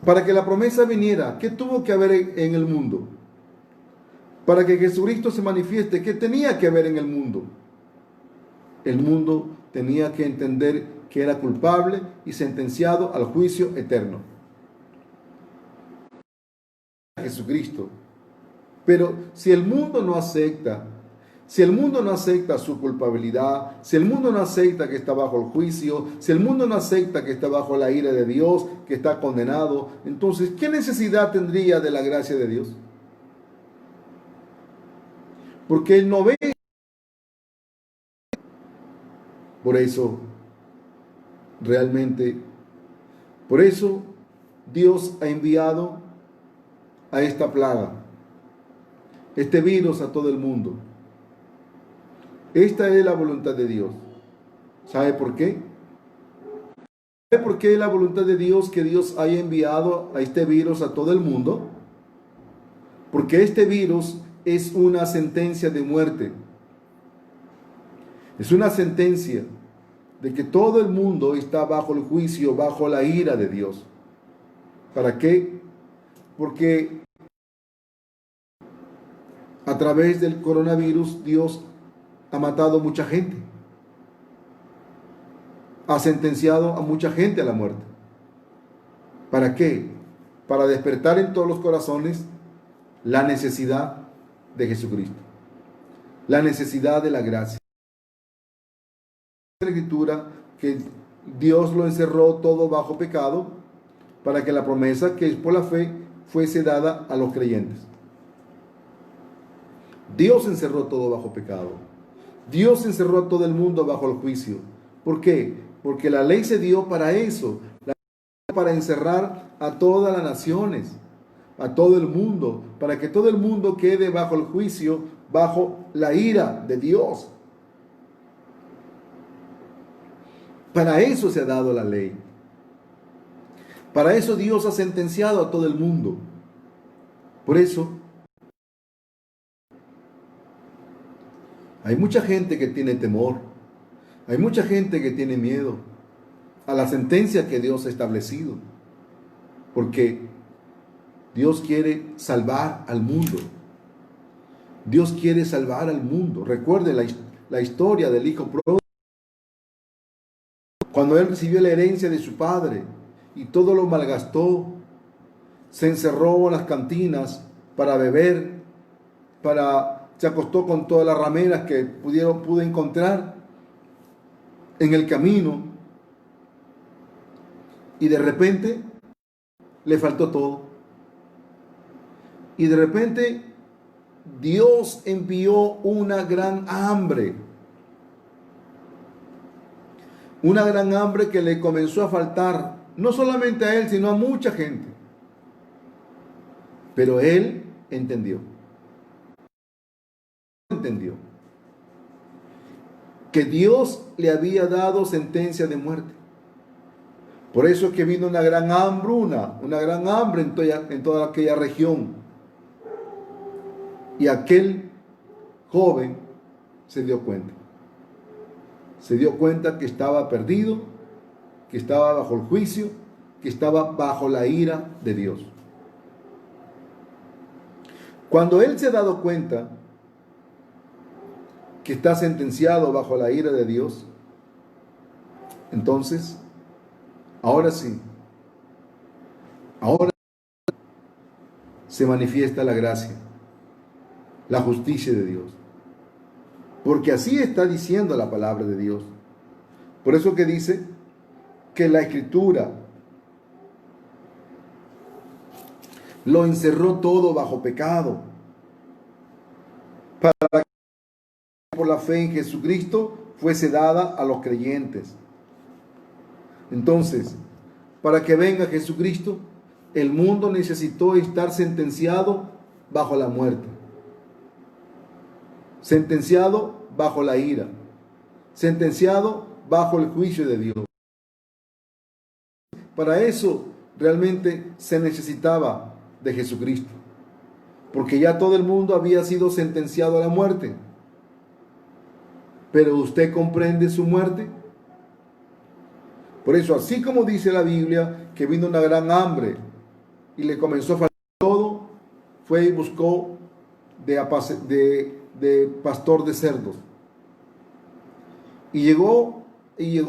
Speaker 1: para que la promesa viniera, ¿qué tuvo que haber en el mundo? Para que Jesucristo se manifieste, ¿qué tenía que haber en el mundo? El mundo tenía que entender que era culpable y sentenciado al juicio eterno. Jesucristo. Pero si el mundo no acepta, si el mundo no acepta su culpabilidad, si el mundo no acepta que está bajo el juicio, si el mundo no acepta que está bajo la ira de Dios, que está condenado, entonces, ¿qué necesidad tendría de la gracia de Dios? Porque Él no ve. Por eso, realmente, por eso Dios ha enviado a esta plaga, este virus a todo el mundo. Esta es la voluntad de Dios. ¿Sabe por qué? ¿Sabe por qué es la voluntad de Dios que Dios haya enviado a este virus a todo el mundo? Porque este virus es una sentencia de muerte. Es una sentencia de que todo el mundo está bajo el juicio, bajo la ira de Dios. ¿Para qué? Porque a través del coronavirus Dios ha matado mucha gente. Ha sentenciado a mucha gente a la muerte. ¿Para qué? Para despertar en todos los corazones la necesidad de Jesucristo. La necesidad de la gracia. La Escritura que Dios lo encerró todo bajo pecado para que la promesa que es por la fe fuese dada a los creyentes. Dios encerró todo bajo pecado. Dios encerró a todo el mundo bajo el juicio. ¿Por qué? Porque la ley se dio para eso, para encerrar a todas las naciones, a todo el mundo, para que todo el mundo quede bajo el juicio, bajo la ira de Dios. Para eso se ha dado la ley. Para eso Dios ha sentenciado a todo el mundo. Por eso hay mucha gente que tiene temor. Hay mucha gente que tiene miedo a la sentencia que Dios ha establecido. Porque Dios quiere salvar al mundo. Dios quiere salvar al mundo. Recuerde la historia del hijo pródigo. Cuando él recibió la herencia de su padre y todo lo malgastó, se encerró en las cantinas para beber, se acostó con todas las rameras que pude encontrar en el camino, y de repente le faltó todo. Y de repente Dios envió una gran hambre. Una gran hambre que le comenzó a faltar, no solamente a él, sino a mucha gente. Pero él entendió que Dios le había dado sentencia de muerte. Por eso es que vino una gran hambruna, una gran hambre en toda aquella región. Y aquel joven se dio cuenta. Se dio cuenta que estaba perdido, que estaba bajo el juicio, que estaba bajo la ira de Dios. Cuando él se ha dado cuenta que está sentenciado bajo la ira de Dios, entonces, ahora sí, ahora se manifiesta la gracia, la justicia de Dios. Porque así está diciendo la palabra de Dios. Por eso que dice que la Escritura lo encerró todo bajo pecado, para que por la fe en Jesucristo fuese dada a los creyentes. Entonces, para que venga Jesucristo, el mundo necesitó estar sentenciado bajo la muerte, sentenciado bajo la ira, sentenciado bajo el juicio de Dios. Para eso realmente se necesitaba de Jesucristo, porque ya todo el mundo había sido sentenciado a la muerte. Pero ¿usted comprende su muerte? Por eso, así como dice la Biblia, que vino una gran hambre y le comenzó a faltar todo, fue y buscó de pastor de cerdos. Y llegó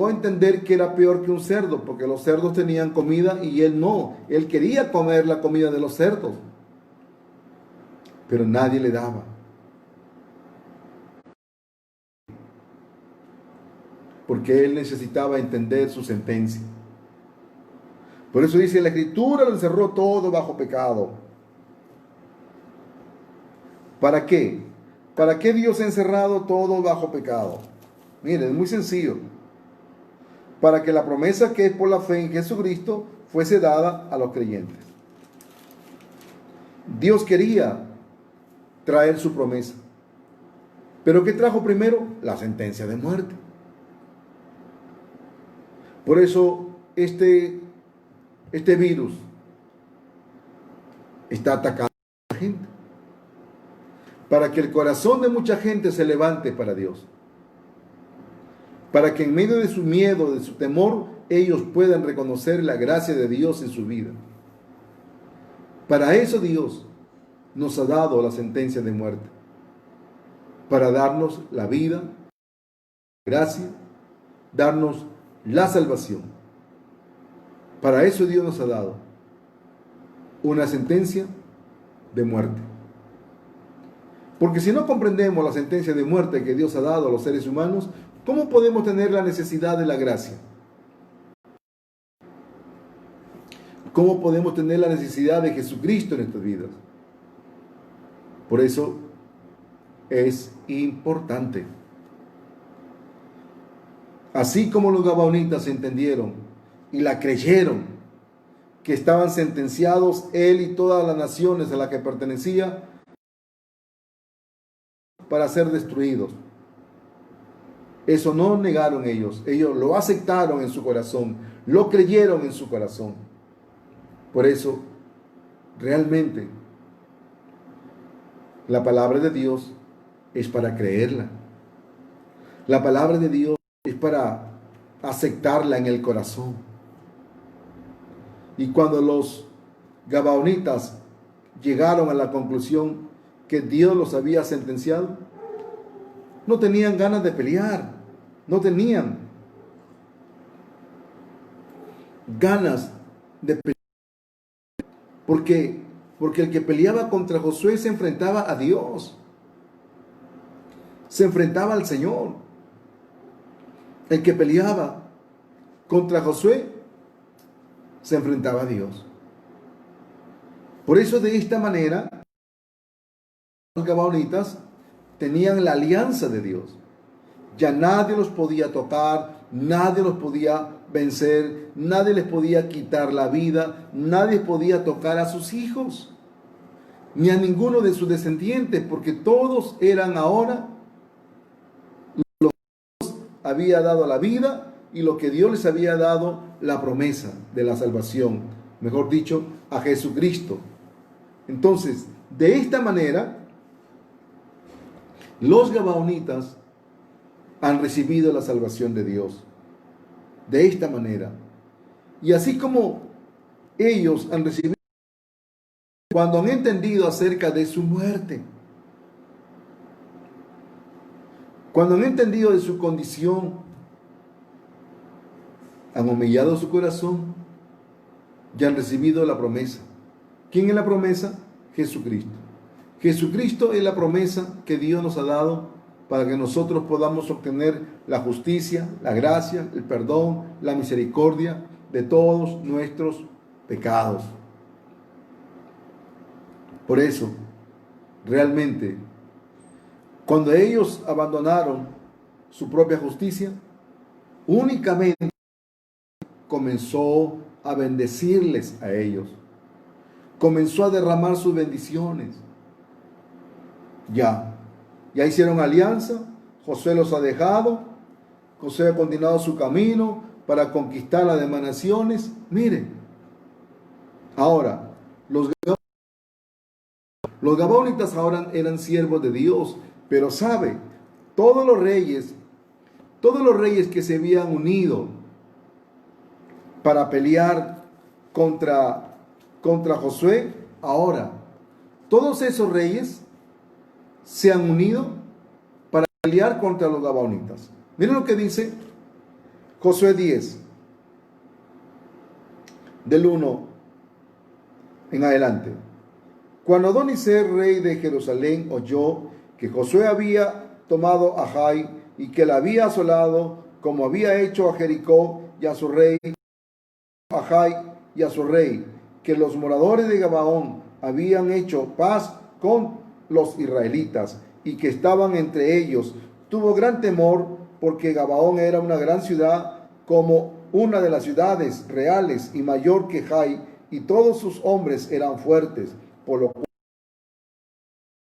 Speaker 1: a entender que era peor que un cerdo, porque los cerdos tenían comida y él no. Él quería comer la comida de los cerdos, pero nadie le daba. Porque él necesitaba entender su sentencia. Por eso dice, la Escritura lo encerró todo bajo pecado. ¿Para qué? ¿Para qué Dios ha encerrado todo bajo pecado? Miren, es muy sencillo. Para que la promesa que es por la fe en Jesucristo fuese dada a los creyentes. Dios quería traer su promesa. ¿Pero qué trajo primero? La sentencia de muerte. Por eso este virus está atacando a la gente. Para que el corazón de mucha gente se levante para Dios. Para que en medio de su miedo, de su temor, ellos puedan reconocer la gracia de Dios en su vida. Para eso Dios nos ha dado la sentencia de muerte. Para darnos la vida, gracia, darnos la salvación. Para eso Dios nos ha dado una sentencia de muerte. Porque si no comprendemos la sentencia de muerte que Dios ha dado a los seres humanos, ¿cómo podemos tener la necesidad de la gracia? ¿Cómo podemos tener la necesidad de Jesucristo en nuestras vidas? Por eso es importante. Así como los gabaonitas entendieron y la creyeron, que estaban sentenciados él y todas las naciones a las que pertenecía para ser destruidos. Eso no negaron ellos lo aceptaron en su corazón, lo creyeron en su corazón. Por eso, realmente, la palabra de Dios es para creerla. La palabra de Dios es para aceptarla en el corazón. Y cuando los gabaonitas llegaron a la conclusión que Dios los había sentenciado, no tenían ganas de pelear, no tenían ganas de pelear, porque el que peleaba contra Josué se enfrentaba a Dios, se enfrentaba al Señor. El que peleaba contra Josué se enfrentaba a Dios. Por eso, de esta manera, los gabaonitas tenían la alianza de Dios. Ya nadie los podía tocar, nadie los podía vencer, nadie les podía quitar la vida, nadie podía tocar a sus hijos, ni a ninguno de sus descendientes, porque todos eran ahora los que Dios había dado la vida y lo que Dios les había dado la promesa de la salvación, mejor dicho, a Jesucristo. Entonces, de esta manera, los gabaonitas han recibido la salvación de Dios. De esta manera. Y así como ellos han recibido, cuando han entendido acerca de su muerte, cuando han entendido de su condición, han humillado su corazón y han recibido la promesa. ¿Quién es la promesa? Jesucristo. Jesucristo es la promesa que Dios nos ha dado para que nosotros podamos obtener la justicia, la gracia, el perdón, la misericordia de todos nuestros pecados. Por eso, realmente, cuando ellos abandonaron su propia justicia, únicamente comenzó a bendecirles a ellos. Comenzó a derramar sus bendiciones. Ya hicieron alianza, Josué los ha dejado, Josué ha continuado su camino para conquistar las demás naciones. Mire, ahora, los gabaonitas ahora eran siervos de Dios, pero sabe, todos los reyes que se habían unido para pelear contra Josué, ahora, todos esos reyes se han unido para pelear contra los gabaonitas. Miren lo que dice Josué 10, del 1 en adelante. Cuando Adoniser, rey de Jerusalén, oyó que Josué había tomado a Jai y que la había asolado, como había hecho a Jericó y a su rey, a Jai y a su rey, que los moradores de Gabaón habían hecho paz con los israelitas y que estaban entre ellos, tuvo gran temor, porque Gabaón era una gran ciudad, como una de las ciudades reales y mayor que Jai, y todos sus hombres eran fuertes, por lo cual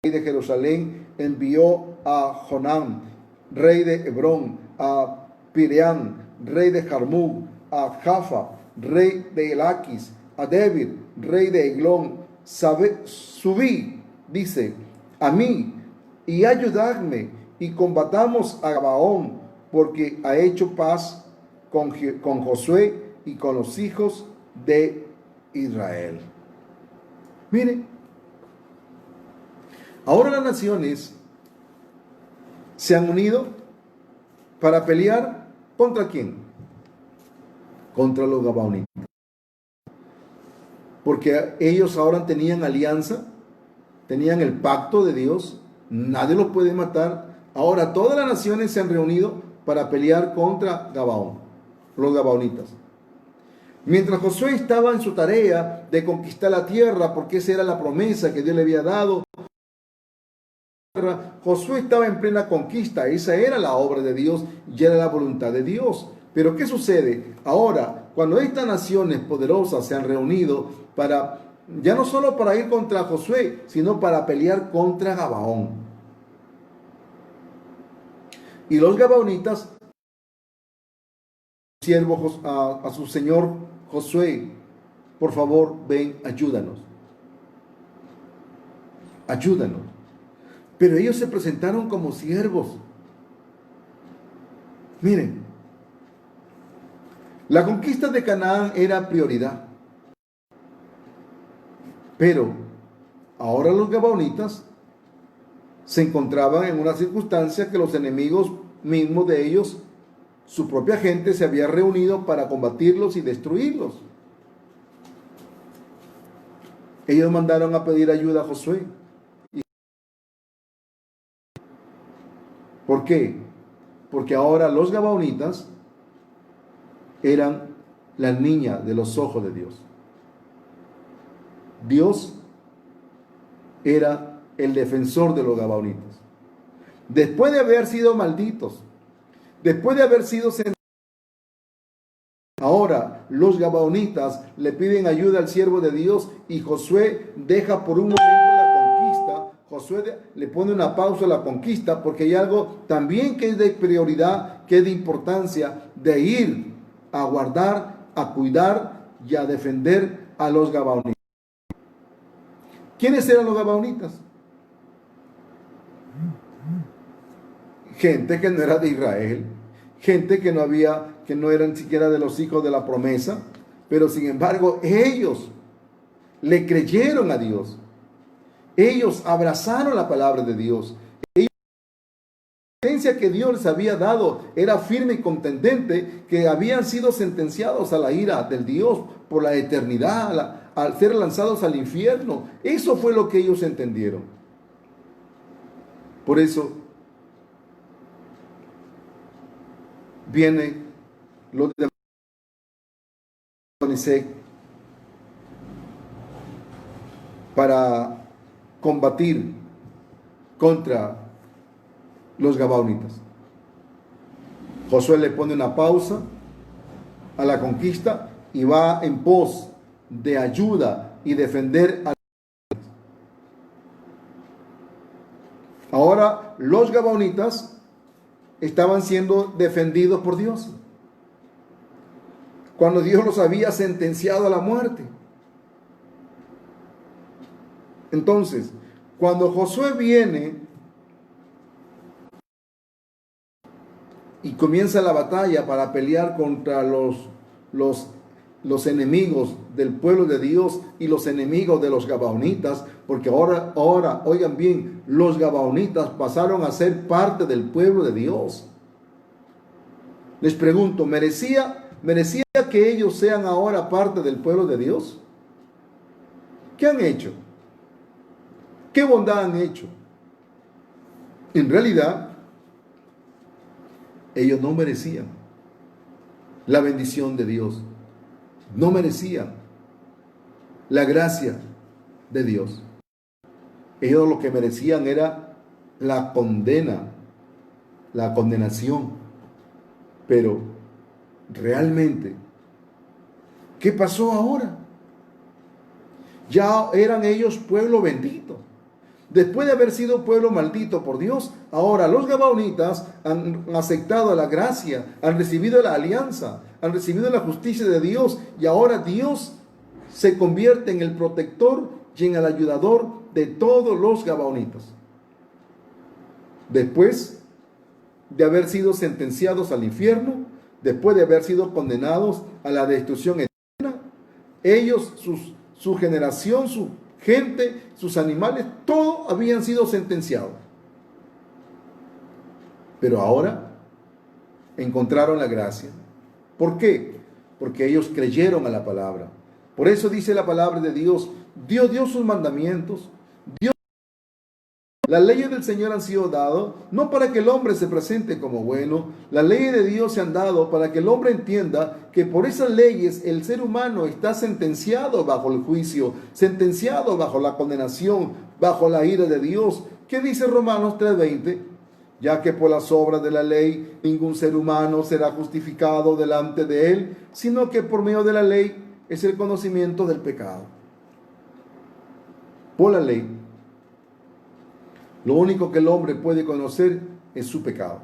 Speaker 1: el rey de Jerusalén envió a Jonam, rey de Hebrón, a Pireán, rey de Jarmug, a Jafa, rey de Elaquis, a Debir, rey de Eglón. Subí, dice, a mí, y ayudadme, y combatamos a Gabaón, porque ha hecho paz con Josué y con los hijos de Israel. Mire, ahora las naciones se han unido para pelear ¿contra quién? Contra los gabaonitas. Porque ellos ahora tenían alianza, tenían el pacto de Dios, nadie los puede matar. Ahora todas las naciones se han reunido para pelear contra Gabaón, los gabaonitas. Mientras Josué estaba en su tarea de conquistar la tierra, porque esa era la promesa que Dios le había dado, Josué estaba en plena conquista, esa era la obra de Dios y era la voluntad de Dios. Pero ¿qué sucede? Ahora, cuando estas naciones poderosas se han reunido para, ya no solo para ir contra Josué, sino para pelear contra Gabaón. Y los gabaonitas, siervos a su señor Josué, por favor, ven, ayúdanos. Ayúdanos. Pero ellos se presentaron como siervos. Miren, la conquista de Canaán era prioridad. Pero ahora los gabaonitas se encontraban en una circunstancia que los enemigos mismos de ellos, su propia gente, se había reunido para combatirlos y destruirlos. Ellos mandaron a pedir ayuda a Josué. ¿Por qué? Porque ahora los gabaonitas eran la niña de los ojos de Dios. Dios era el defensor de los gabaonitas. Después de haber sido malditos, después de haber sido sentenciados, ahora los gabaonitas le piden ayuda al siervo de Dios y Josué deja por un momento la conquista. Josué le pone una pausa a la conquista porque hay algo también que es de prioridad, que es de importancia, de ir a guardar, a cuidar y a defender a los gabaonitas. ¿Quiénes eran los gabaonitas? Gente que no era de Israel, gente que no eran siquiera de los hijos de la promesa, pero sin embargo ellos le creyeron a Dios. Ellos abrazaron la palabra de Dios. La sentencia que Dios les había dado era firme y contundente, que habían sido sentenciados a la ira del Dios por la eternidad, al ser lanzados al infierno. Eso fue lo que ellos entendieron. Por eso viene los de Adoniser para combatir contra los gabaonitas. Josué le pone una pausa a la conquista y va en pos de ayuda y defender a ahora los gabaonitas estaban siendo defendidos por Dios, cuando Dios los había sentenciado a la muerte. Entonces, cuando Josué viene y comienza la batalla para pelear contra los enemigos del pueblo de Dios y los enemigos de los gabaonitas, porque ahora, oigan bien, los gabaonitas pasaron a ser parte del pueblo de Dios. Les pregunto, ¿merecía que ellos sean ahora parte del pueblo de Dios? ¿Qué han hecho? ¿Qué bondad han hecho? En realidad, ellos no merecían la bendición de Dios. No merecían la gracia de Dios. Ellos lo que merecían era la condena, la condenación. Pero realmente, ¿qué pasó ahora? Ya eran ellos pueblo bendito. Después de haber sido pueblo maldito por Dios, ahora los gabaonitas han aceptado la gracia, han recibido la alianza, han recibido la justicia de Dios, y ahora Dios se convierte en el protector y en el ayudador de todos los gabaonitas. Después de haber sido sentenciados al infierno, después de haber sido condenados a la destrucción eterna, ellos, su generación, su gente, sus animales, todos habían sido sentenciados. Pero ahora encontraron la gracia. ¿Por qué? Porque ellos creyeron a la palabra. Por eso dice la palabra de Dios, Dios dio sus mandamientos, las leyes del Señor han sido dadas, no para que el hombre se presente como bueno, las leyes de Dios se han dado para que el hombre entienda que por esas leyes el ser humano está sentenciado bajo el juicio, sentenciado bajo la condenación, bajo la ira de Dios. ¿Qué dice Romanos 3:20? Ya que por las obras de la ley ningún ser humano será justificado delante de él, sino que por medio de la ley es el conocimiento del pecado. Por la ley, lo único que el hombre puede conocer es su pecado,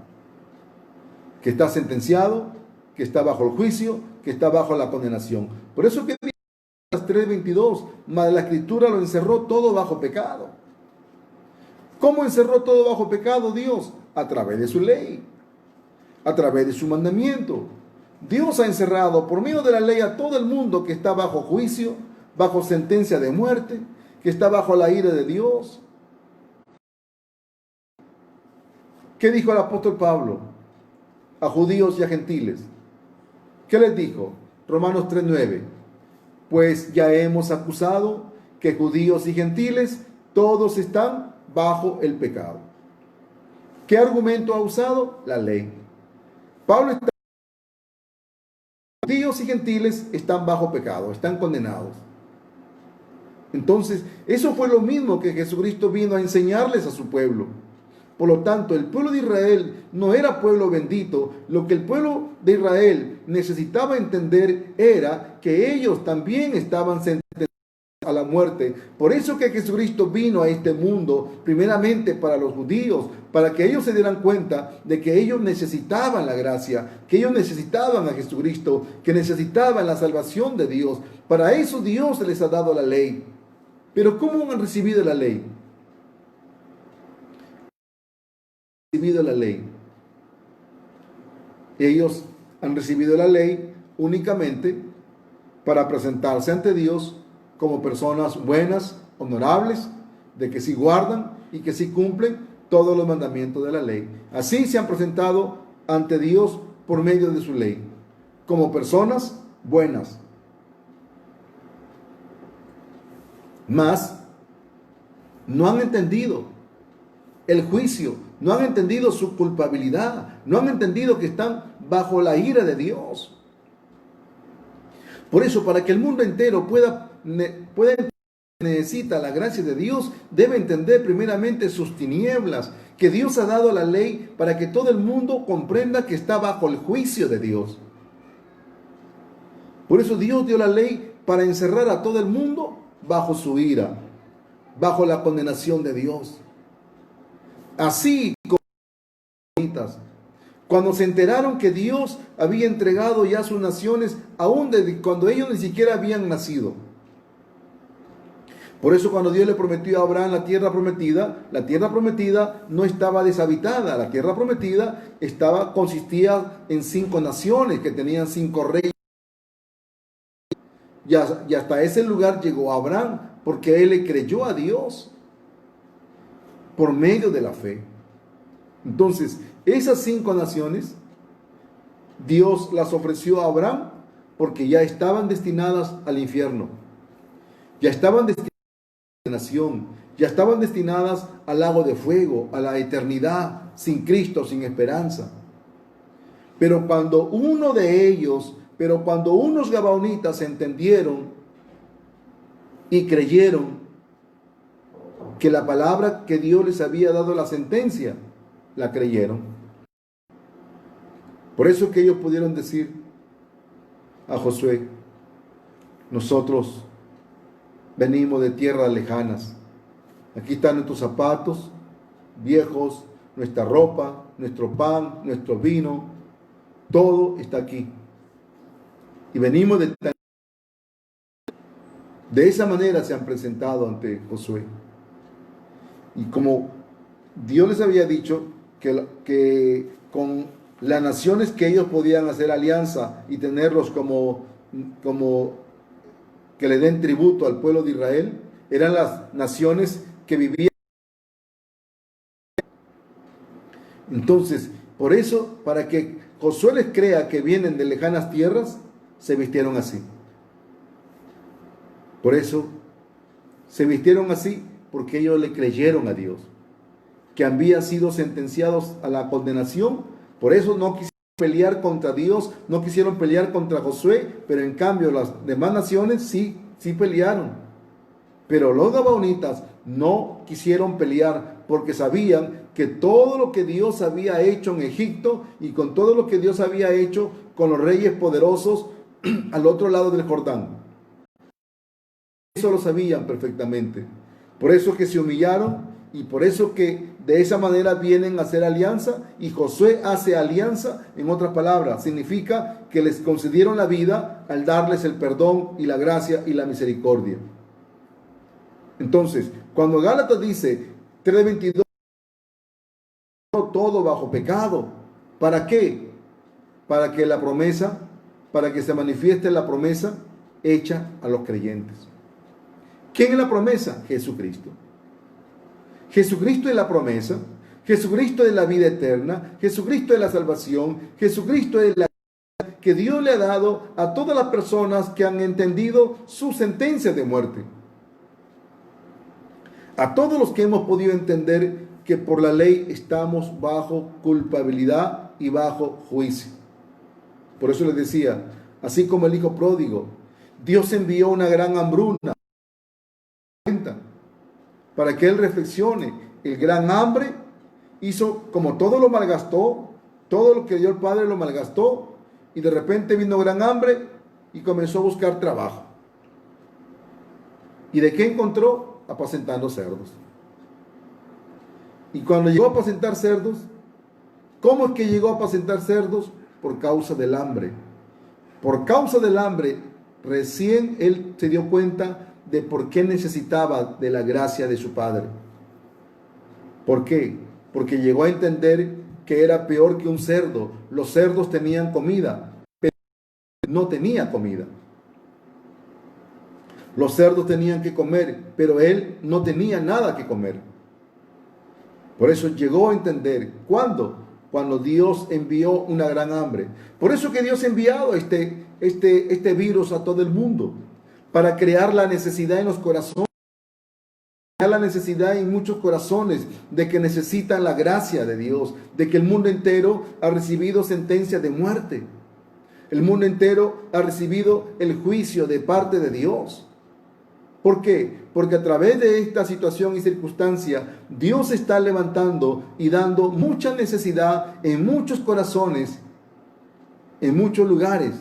Speaker 1: que está sentenciado, que está bajo el juicio, que está bajo la condenación. Por eso que dice 3:22, mas la Escritura lo encerró todo bajo pecado. ¿Cómo encerró todo bajo pecado Dios? A través de su ley, a través de su mandamiento. Dios ha encerrado por medio de la ley a todo el mundo que está bajo juicio, bajo sentencia de muerte, que está bajo la ira de Dios. ¿Qué dijo el apóstol Pablo a judíos y a gentiles? ¿Qué les dijo? Romanos 3:9. Pues ya hemos acusado que judíos y gentiles todos están bajo el pecado. ¿Qué argumento ha usado? La ley. Pablo está judíos y gentiles están bajo pecado, están condenados. Entonces, eso fue lo mismo que Jesucristo vino a enseñarles a su pueblo. Por lo tanto, el pueblo de Israel no era pueblo bendito. Lo que el pueblo de Israel necesitaba entender era que ellos también estaban sentenciados a la muerte. Por eso que Jesucristo vino a este mundo, primeramente para los judíos, para que ellos se dieran cuenta de que ellos necesitaban la gracia, que ellos necesitaban a Jesucristo, que necesitaban la salvación de Dios. Para eso Dios les ha dado la ley. Pero ¿cómo han recibido la ley? Recibido la ley. Ellos han recibido la ley únicamente para presentarse ante Dios como personas buenas, honorables, de que sí guardan y que sí cumplen todos los mandamientos de la ley. Así se han presentado ante Dios por medio de su ley, como personas buenas. Mas no han entendido el juicio, no han entendido su culpabilidad, no han entendido que están bajo la ira de Dios. Por eso, para que el mundo entero pueda entender que necesita la gracia de Dios, debe entender primeramente sus tinieblas, que Dios ha dado la ley para que todo el mundo comprenda que está bajo el juicio de Dios. Por eso Dios dio la ley para encerrar a todo el mundo bajo su ira, bajo la condenación de Dios. Así cuando se enteraron que Dios había entregado ya sus naciones, aún desde cuando ellos ni siquiera habían nacido. Por eso cuando Dios le prometió a Abraham la tierra prometida no estaba deshabitada. La tierra prometida consistía en 5 naciones que tenían 5 reyes. Y hasta ese lugar llegó Abraham, porque él le creyó a Dios por medio de la fe. Entonces, esas 5 naciones, Dios las ofreció a Abraham porque ya estaban destinadas al infierno. Ya estaban destinadas a la nación. Ya estaban destinadas al lago de fuego, a la eternidad, sin Cristo, sin esperanza. Pero cuando unos gabaonitas entendieron y creyeron que la palabra que Dios les había dado, la sentencia, la creyeron. Por eso que ellos pudieron decir a Josué: nosotros venimos de tierras lejanas. Aquí están nuestros zapatos viejos, nuestra ropa, nuestro pan, nuestro vino, todo está aquí. Y venimos de esa manera se han presentado ante Josué. Y como Dios les había dicho que con las naciones que ellos podían hacer alianza y tenerlos como que le den tributo al pueblo de Israel, eran las naciones que vivían. Entonces, por eso, para que Josué les crea que vienen de lejanas tierras, se vistieron así. Por eso, se vistieron así porque ellos le creyeron a Dios, que habían sido sentenciados a la condenación. Por eso no quisieron pelear contra Dios, no quisieron pelear contra Josué, pero en cambio las demás naciones sí pelearon. Pero los gabaonitas no quisieron pelear porque sabían que todo lo que Dios había hecho en Egipto y con todo lo que Dios había hecho con los reyes poderosos al otro lado del Jordán, eso lo sabían perfectamente. Por eso que se humillaron y por eso que de esa manera vienen a hacer alianza, y Josué hace alianza. En otras palabras, significa que les concedieron la vida al darles el perdón y la gracia y la misericordia. Entonces, cuando Gálatas dice 3:22, todo bajo pecado, ¿para qué? Para que se manifieste la promesa hecha a los creyentes. ¿Quién es la promesa? Jesucristo. Jesucristo es la promesa, Jesucristo es la vida eterna, Jesucristo es la salvación, Jesucristo es la vida que Dios le ha dado a todas las personas que han entendido su sentencia de muerte. A todos los que hemos podido entender que por la ley estamos bajo culpabilidad y bajo juicio. Por eso les decía, así como el hijo pródigo, Dios envió una gran hambruna para que él reflexione. El gran hambre hizo, como todo lo malgastó, todo lo que dio el Padre lo malgastó, y de repente vino gran hambre y comenzó a buscar trabajo. ¿Y de qué encontró? Apacentando cerdos. Y cuando llegó a apacentar cerdos, ¿cómo es que llegó a apacentar cerdos? Por causa del hambre. Por causa del hambre, recién él se dio cuenta de por qué necesitaba de la gracia de su Padre. ¿Por qué? Porque llegó a entender que era peor que un cerdo. Los cerdos tenían comida, pero no tenía comida. Los cerdos tenían que comer, pero él no tenía nada que comer. Por eso llegó a entender. ¿Cuándo? Cuando Dios envió una gran hambre. Por eso que Dios ha enviado este virus a todo el mundo, para crear la necesidad en los corazones, crear la necesidad en muchos corazones de que necesitan la gracia de Dios, de que el mundo entero ha recibido sentencia de muerte. El mundo entero ha recibido el juicio de parte de Dios. ¿Por qué? Porque a través de esta situación y circunstancia, Dios está levantando y dando mucha necesidad en muchos corazones, en muchos lugares,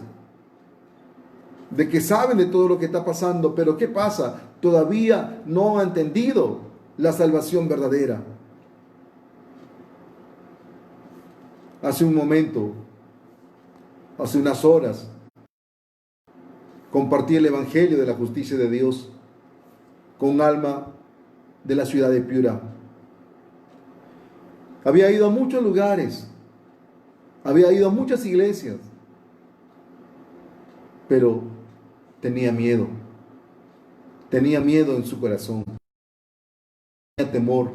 Speaker 1: de que saben de todo lo que está pasando, pero ¿qué pasa? Todavía no han entendido la salvación verdadera. Hace un momento, hace unas horas, compartí el Evangelio de la justicia de Dios con un alma de la ciudad de Piura. Había ido a muchos lugares, había ido a muchas iglesias, pero tenía miedo en su corazón, tenía temor.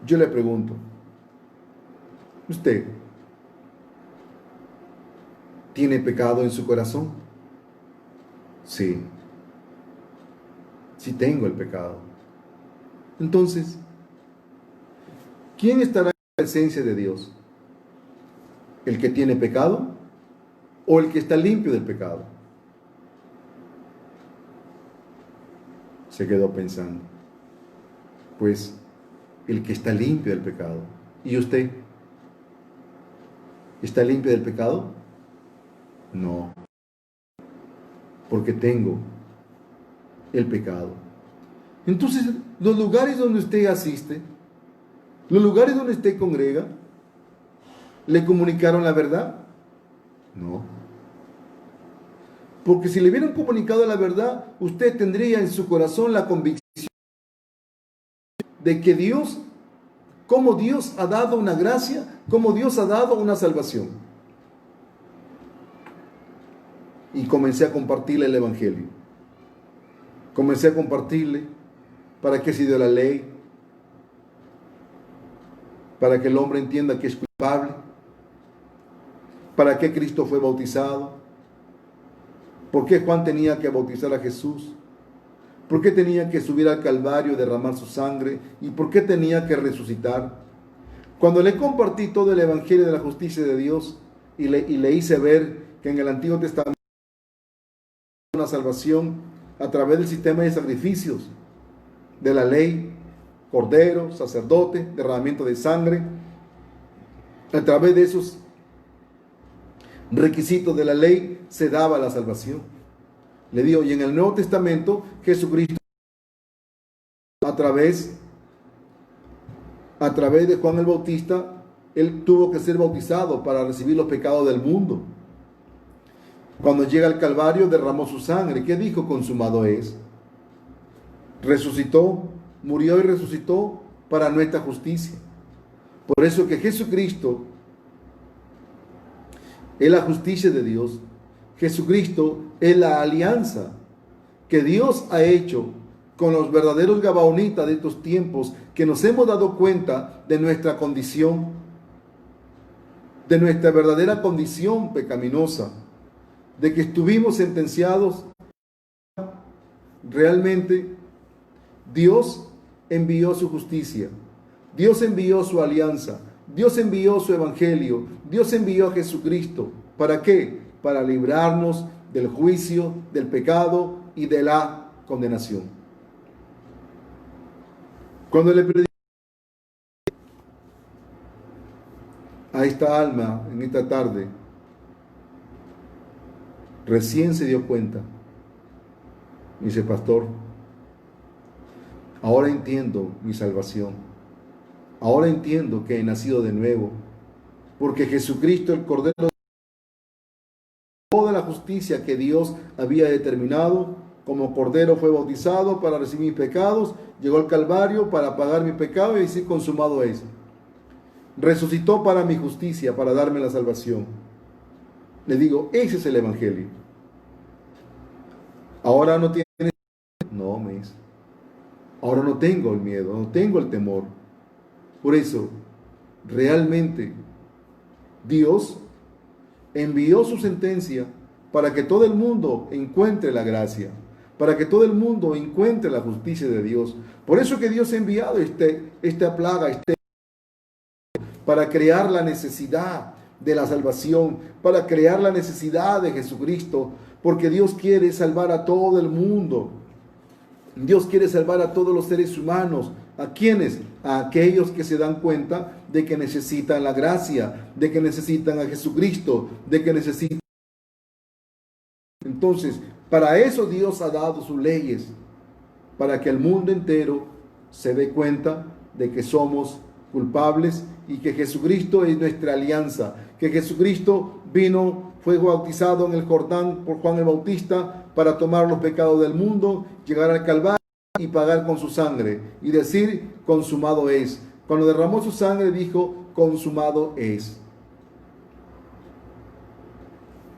Speaker 1: Yo le pregunto, ¿usted tiene pecado en su corazón? Sí, sí tengo el pecado. Entonces, ¿quién estará en la presencia de Dios? ¿El que tiene pecado o el que está limpio del pecado? Se quedó pensando. Pues el que está limpio del pecado. ¿Y usted? ¿Está limpio del pecado? No, porque tengo el pecado. Entonces, los lugares donde usted asiste, los lugares donde usted congrega, ¿le comunicaron la verdad? No. Porque si le hubieran comunicado la verdad, usted tendría en su corazón la convicción de que Dios, como Dios ha dado una gracia, como Dios ha dado una salvación. Y comencé a compartirle el Evangelio. Comencé a compartirle para qué se dio la ley, para que el hombre entienda que es culpable, para qué Cristo fue bautizado, por qué Juan tenía que bautizar a Jesús, por qué tenía que subir al Calvario, derramar su sangre, y por qué tenía que resucitar. Cuando le compartí todo el Evangelio de la justicia de Dios y le hice ver que en el Antiguo Testamento una salvación a través del sistema de sacrificios de la ley, cordero, sacerdote, derramamiento de sangre, a través de esos requisitos de la ley se daba la salvación. Le digo, y en el Nuevo Testamento Jesucristo a través de Juan el Bautista, él tuvo que ser bautizado para recibir los pecados del mundo. Cuando llega al Calvario derramó su sangre. ¿Qué dijo? Consumado es. Resucitó, murió y resucitó para nuestra justicia. Por eso que Jesucristo es la justicia de Dios. Jesucristo es la alianza que Dios ha hecho con los verdaderos gabaonitas de estos tiempos, que nos hemos dado cuenta de nuestra condición, de nuestra verdadera condición pecaminosa, de que estuvimos sentenciados. Realmente Dios envió su justicia, Dios envió su alianza, Dios envió su evangelio, Dios envió a Jesucristo. ¿Para qué? Para librarnos del juicio, del pecado y de la condenación. Cuando le prediqué a esta alma en esta tarde, recién se dio cuenta. Dice, pastor, ahora entiendo mi salvación. Ahora entiendo que he nacido de nuevo. Porque Jesucristo, el Cordero, toda la justicia que Dios había determinado, como Cordero fue bautizado para recibir mis pecados, llegó al Calvario para pagar mi pecado y decir consumado es. Resucitó para mi justicia, para darme la salvación. Le digo, ese es el Evangelio. Ahora no tiene... No, me dice. Ahora no tengo el miedo, no tengo el temor. Por eso, realmente, Dios envió su sentencia para que todo el mundo encuentre la gracia, para que todo el mundo encuentre la justicia de Dios. Por eso que Dios ha enviado esta plaga, para crear la necesidad de la salvación, para crear la necesidad de Jesucristo, porque Dios quiere salvar a todo el mundo. Dios quiere salvar a todos los seres humanos. ¿A quiénes? A aquellos que se dan cuenta de que necesitan la gracia, de que necesitan a Jesucristo, de que necesitan... Entonces, para eso Dios ha dado sus leyes, para que el mundo entero se dé cuenta de que somos culpables y que Jesucristo es nuestra alianza, que Jesucristo vino, fue bautizado en el Jordán por Juan el Bautista para tomar los pecados del mundo, llegar al Calvario y pagar con su sangre y decir, consumado es. Cuando derramó su sangre dijo, consumado es.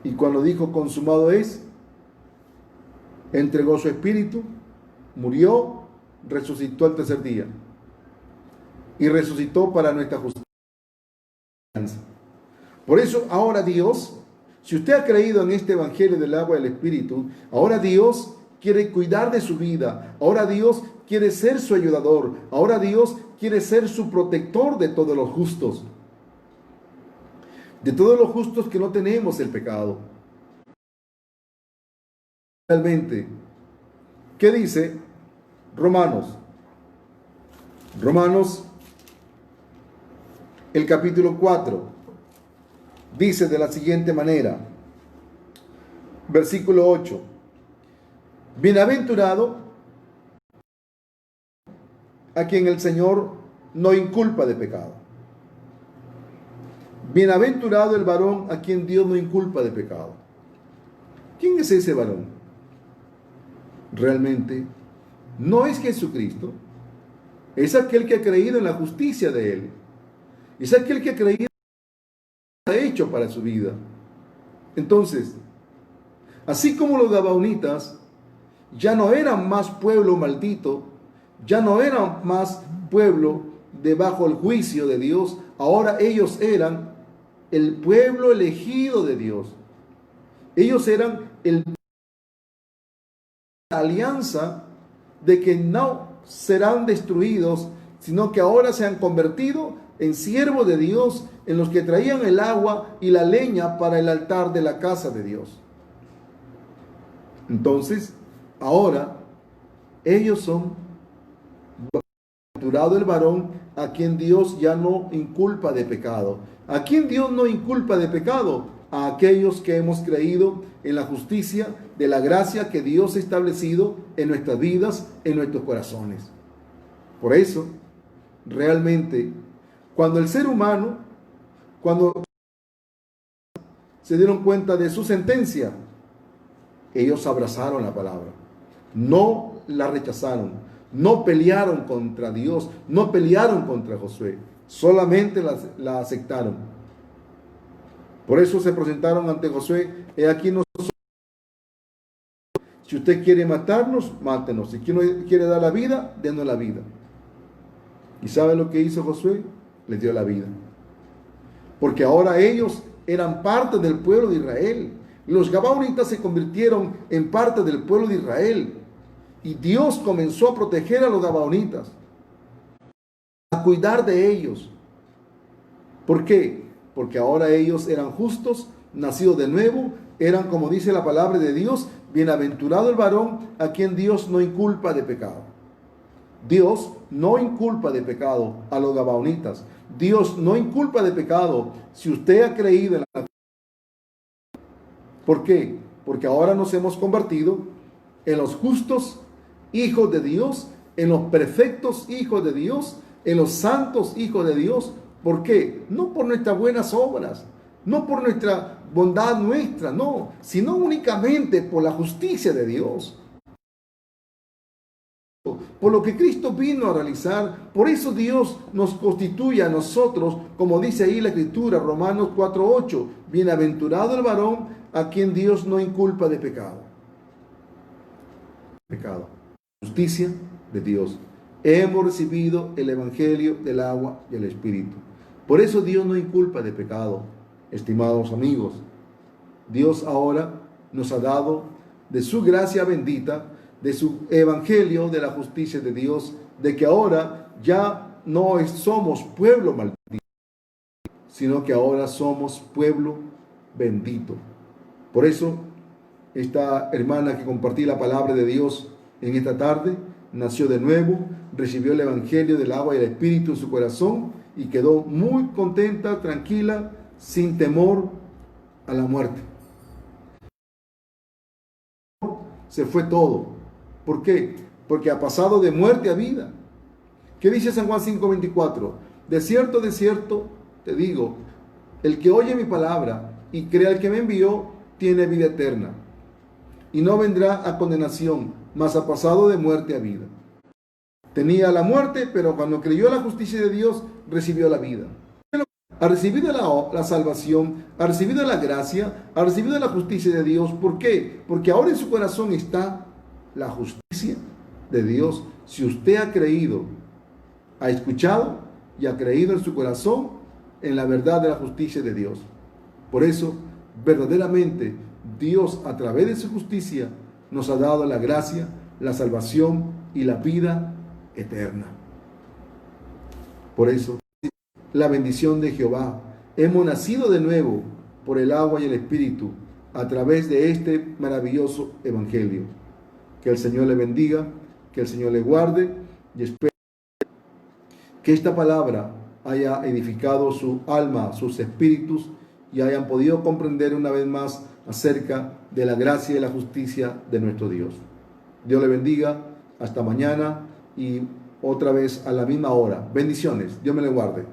Speaker 1: Y cuando dijo, consumado es, entregó su espíritu, murió, resucitó al tercer día y resucitó para nuestra justicia. Por eso ahora Dios, si usted ha creído en este evangelio del agua y del espíritu, ahora Dios quiere cuidar de su vida, ahora Dios quiere ser su ayudador, ahora Dios quiere ser su protector de todos los justos, de todos los justos que no tenemos el pecado. Realmente, ¿qué dice Romanos? Romanos, el capítulo 4, dice de la siguiente manera, versículo 8, bienaventurado a quien el Señor no inculpa de pecado. Bienaventurado el varón a quien Dios no inculpa de pecado. ¿Quién es ese varón? Realmente no es Jesucristo, es aquel que ha creído en la justicia de Él, es aquel que ha creído en lo que ha hecho para su vida. Entonces, así como los gabaonitas ya no eran más pueblo maldito, ya no eran más pueblo debajo del juicio de Dios, ahora ellos eran el pueblo elegido de Dios. Ellos eran la alianza de que no serán destruidos, sino que ahora se han convertido en siervos de Dios, en los que traían el agua y la leña para el altar de la casa de Dios. Entonces, ahora ellos son bienaventurado el varón a quien Dios ya no inculpa de pecado. ¿A quien Dios no inculpa de pecado? A aquellos que hemos creído en la justicia de la gracia que Dios ha establecido en nuestras vidas, en nuestros corazones. Por eso, realmente, cuando el ser humano, cuando se dieron cuenta de su sentencia, ellos abrazaron la palabra, no la rechazaron, no pelearon contra Dios, no pelearon contra Josué, solamente la aceptaron. Por eso se presentaron ante Josué, he aquí nosotros, si usted quiere matarnos, mátenos, si quiere dar la vida, denos la vida. ¿Y sabe lo que hizo Josué? Les dio la vida. Porque ahora ellos eran parte del pueblo de Israel. Los gabaonitas se convirtieron en parte del pueblo de Israel. Y Dios comenzó a proteger a los gabaonitas, a cuidar de ellos. ¿Por qué? Porque ahora ellos eran justos, nacidos de nuevo, eran, como dice la palabra de Dios, bienaventurado el varón a quien Dios no inculpa de pecado. Dios no inculpa de pecado a los gabaonitas. Dios no inculpa de pecado si usted ha creído en la... ¿Por qué? Porque ahora nos hemos convertido en los justos hijos de Dios, en los perfectos hijos de Dios, en los santos hijos de Dios. ¿Por qué? No por nuestras buenas obras, no por nuestra bondad nuestra, no, sino únicamente por la justicia de Dios. Por lo que Cristo vino a realizar. Por eso Dios nos constituye a nosotros, como dice ahí la Escritura, Romanos 4:8, bienaventurado el varón a quien Dios no inculpa de pecado. Pecado. Justicia de Dios. Hemos recibido el evangelio del agua y el espíritu. Por eso Dios no inculpa de pecado, estimados amigos. Dios ahora nos ha dado de su gracia bendita, de su evangelio, de la justicia de Dios, de que ahora ya no somos pueblo maldito, sino que ahora somos pueblo bendito. Por eso, esta hermana que compartí la palabra de Dios en esta tarde, nació de nuevo, recibió el evangelio del agua y el espíritu en su corazón y quedó muy contenta, tranquila, sin temor a la muerte. Se fue todo. ¿Por qué? Porque ha pasado de muerte a vida. ¿Qué dice San Juan 5:24? de cierto, te digo, el que oye mi palabra y crea al que me envió, tiene vida eterna. Y no vendrá a condenación, mas ha pasado de muerte a vida. Tenía la muerte, pero cuando creyó la justicia de Dios, recibió la vida. Ha recibido la salvación, ha recibido la gracia, ha recibido la justicia de Dios. ¿Por qué? Porque ahora en su corazón está la justicia de Dios. Si usted ha creído, ha escuchado y ha creído en su corazón en la verdad de la justicia de Dios. Por eso, verdaderamente, Dios a través de su justicia nos ha dado la gracia, la salvación y la vida eterna. Por eso, la bendición de Jehová. Hemos nacido de nuevo por el agua y el Espíritu a través de este maravilloso Evangelio. Que el Señor le bendiga, que el Señor le guarde y espero que esta palabra haya edificado su alma, sus espíritus y hayan podido comprender una vez más acerca de la gracia y la justicia de nuestro Dios. Dios le bendiga. Hasta mañana y otra vez a la misma hora. Bendiciones. Dios me le guarde.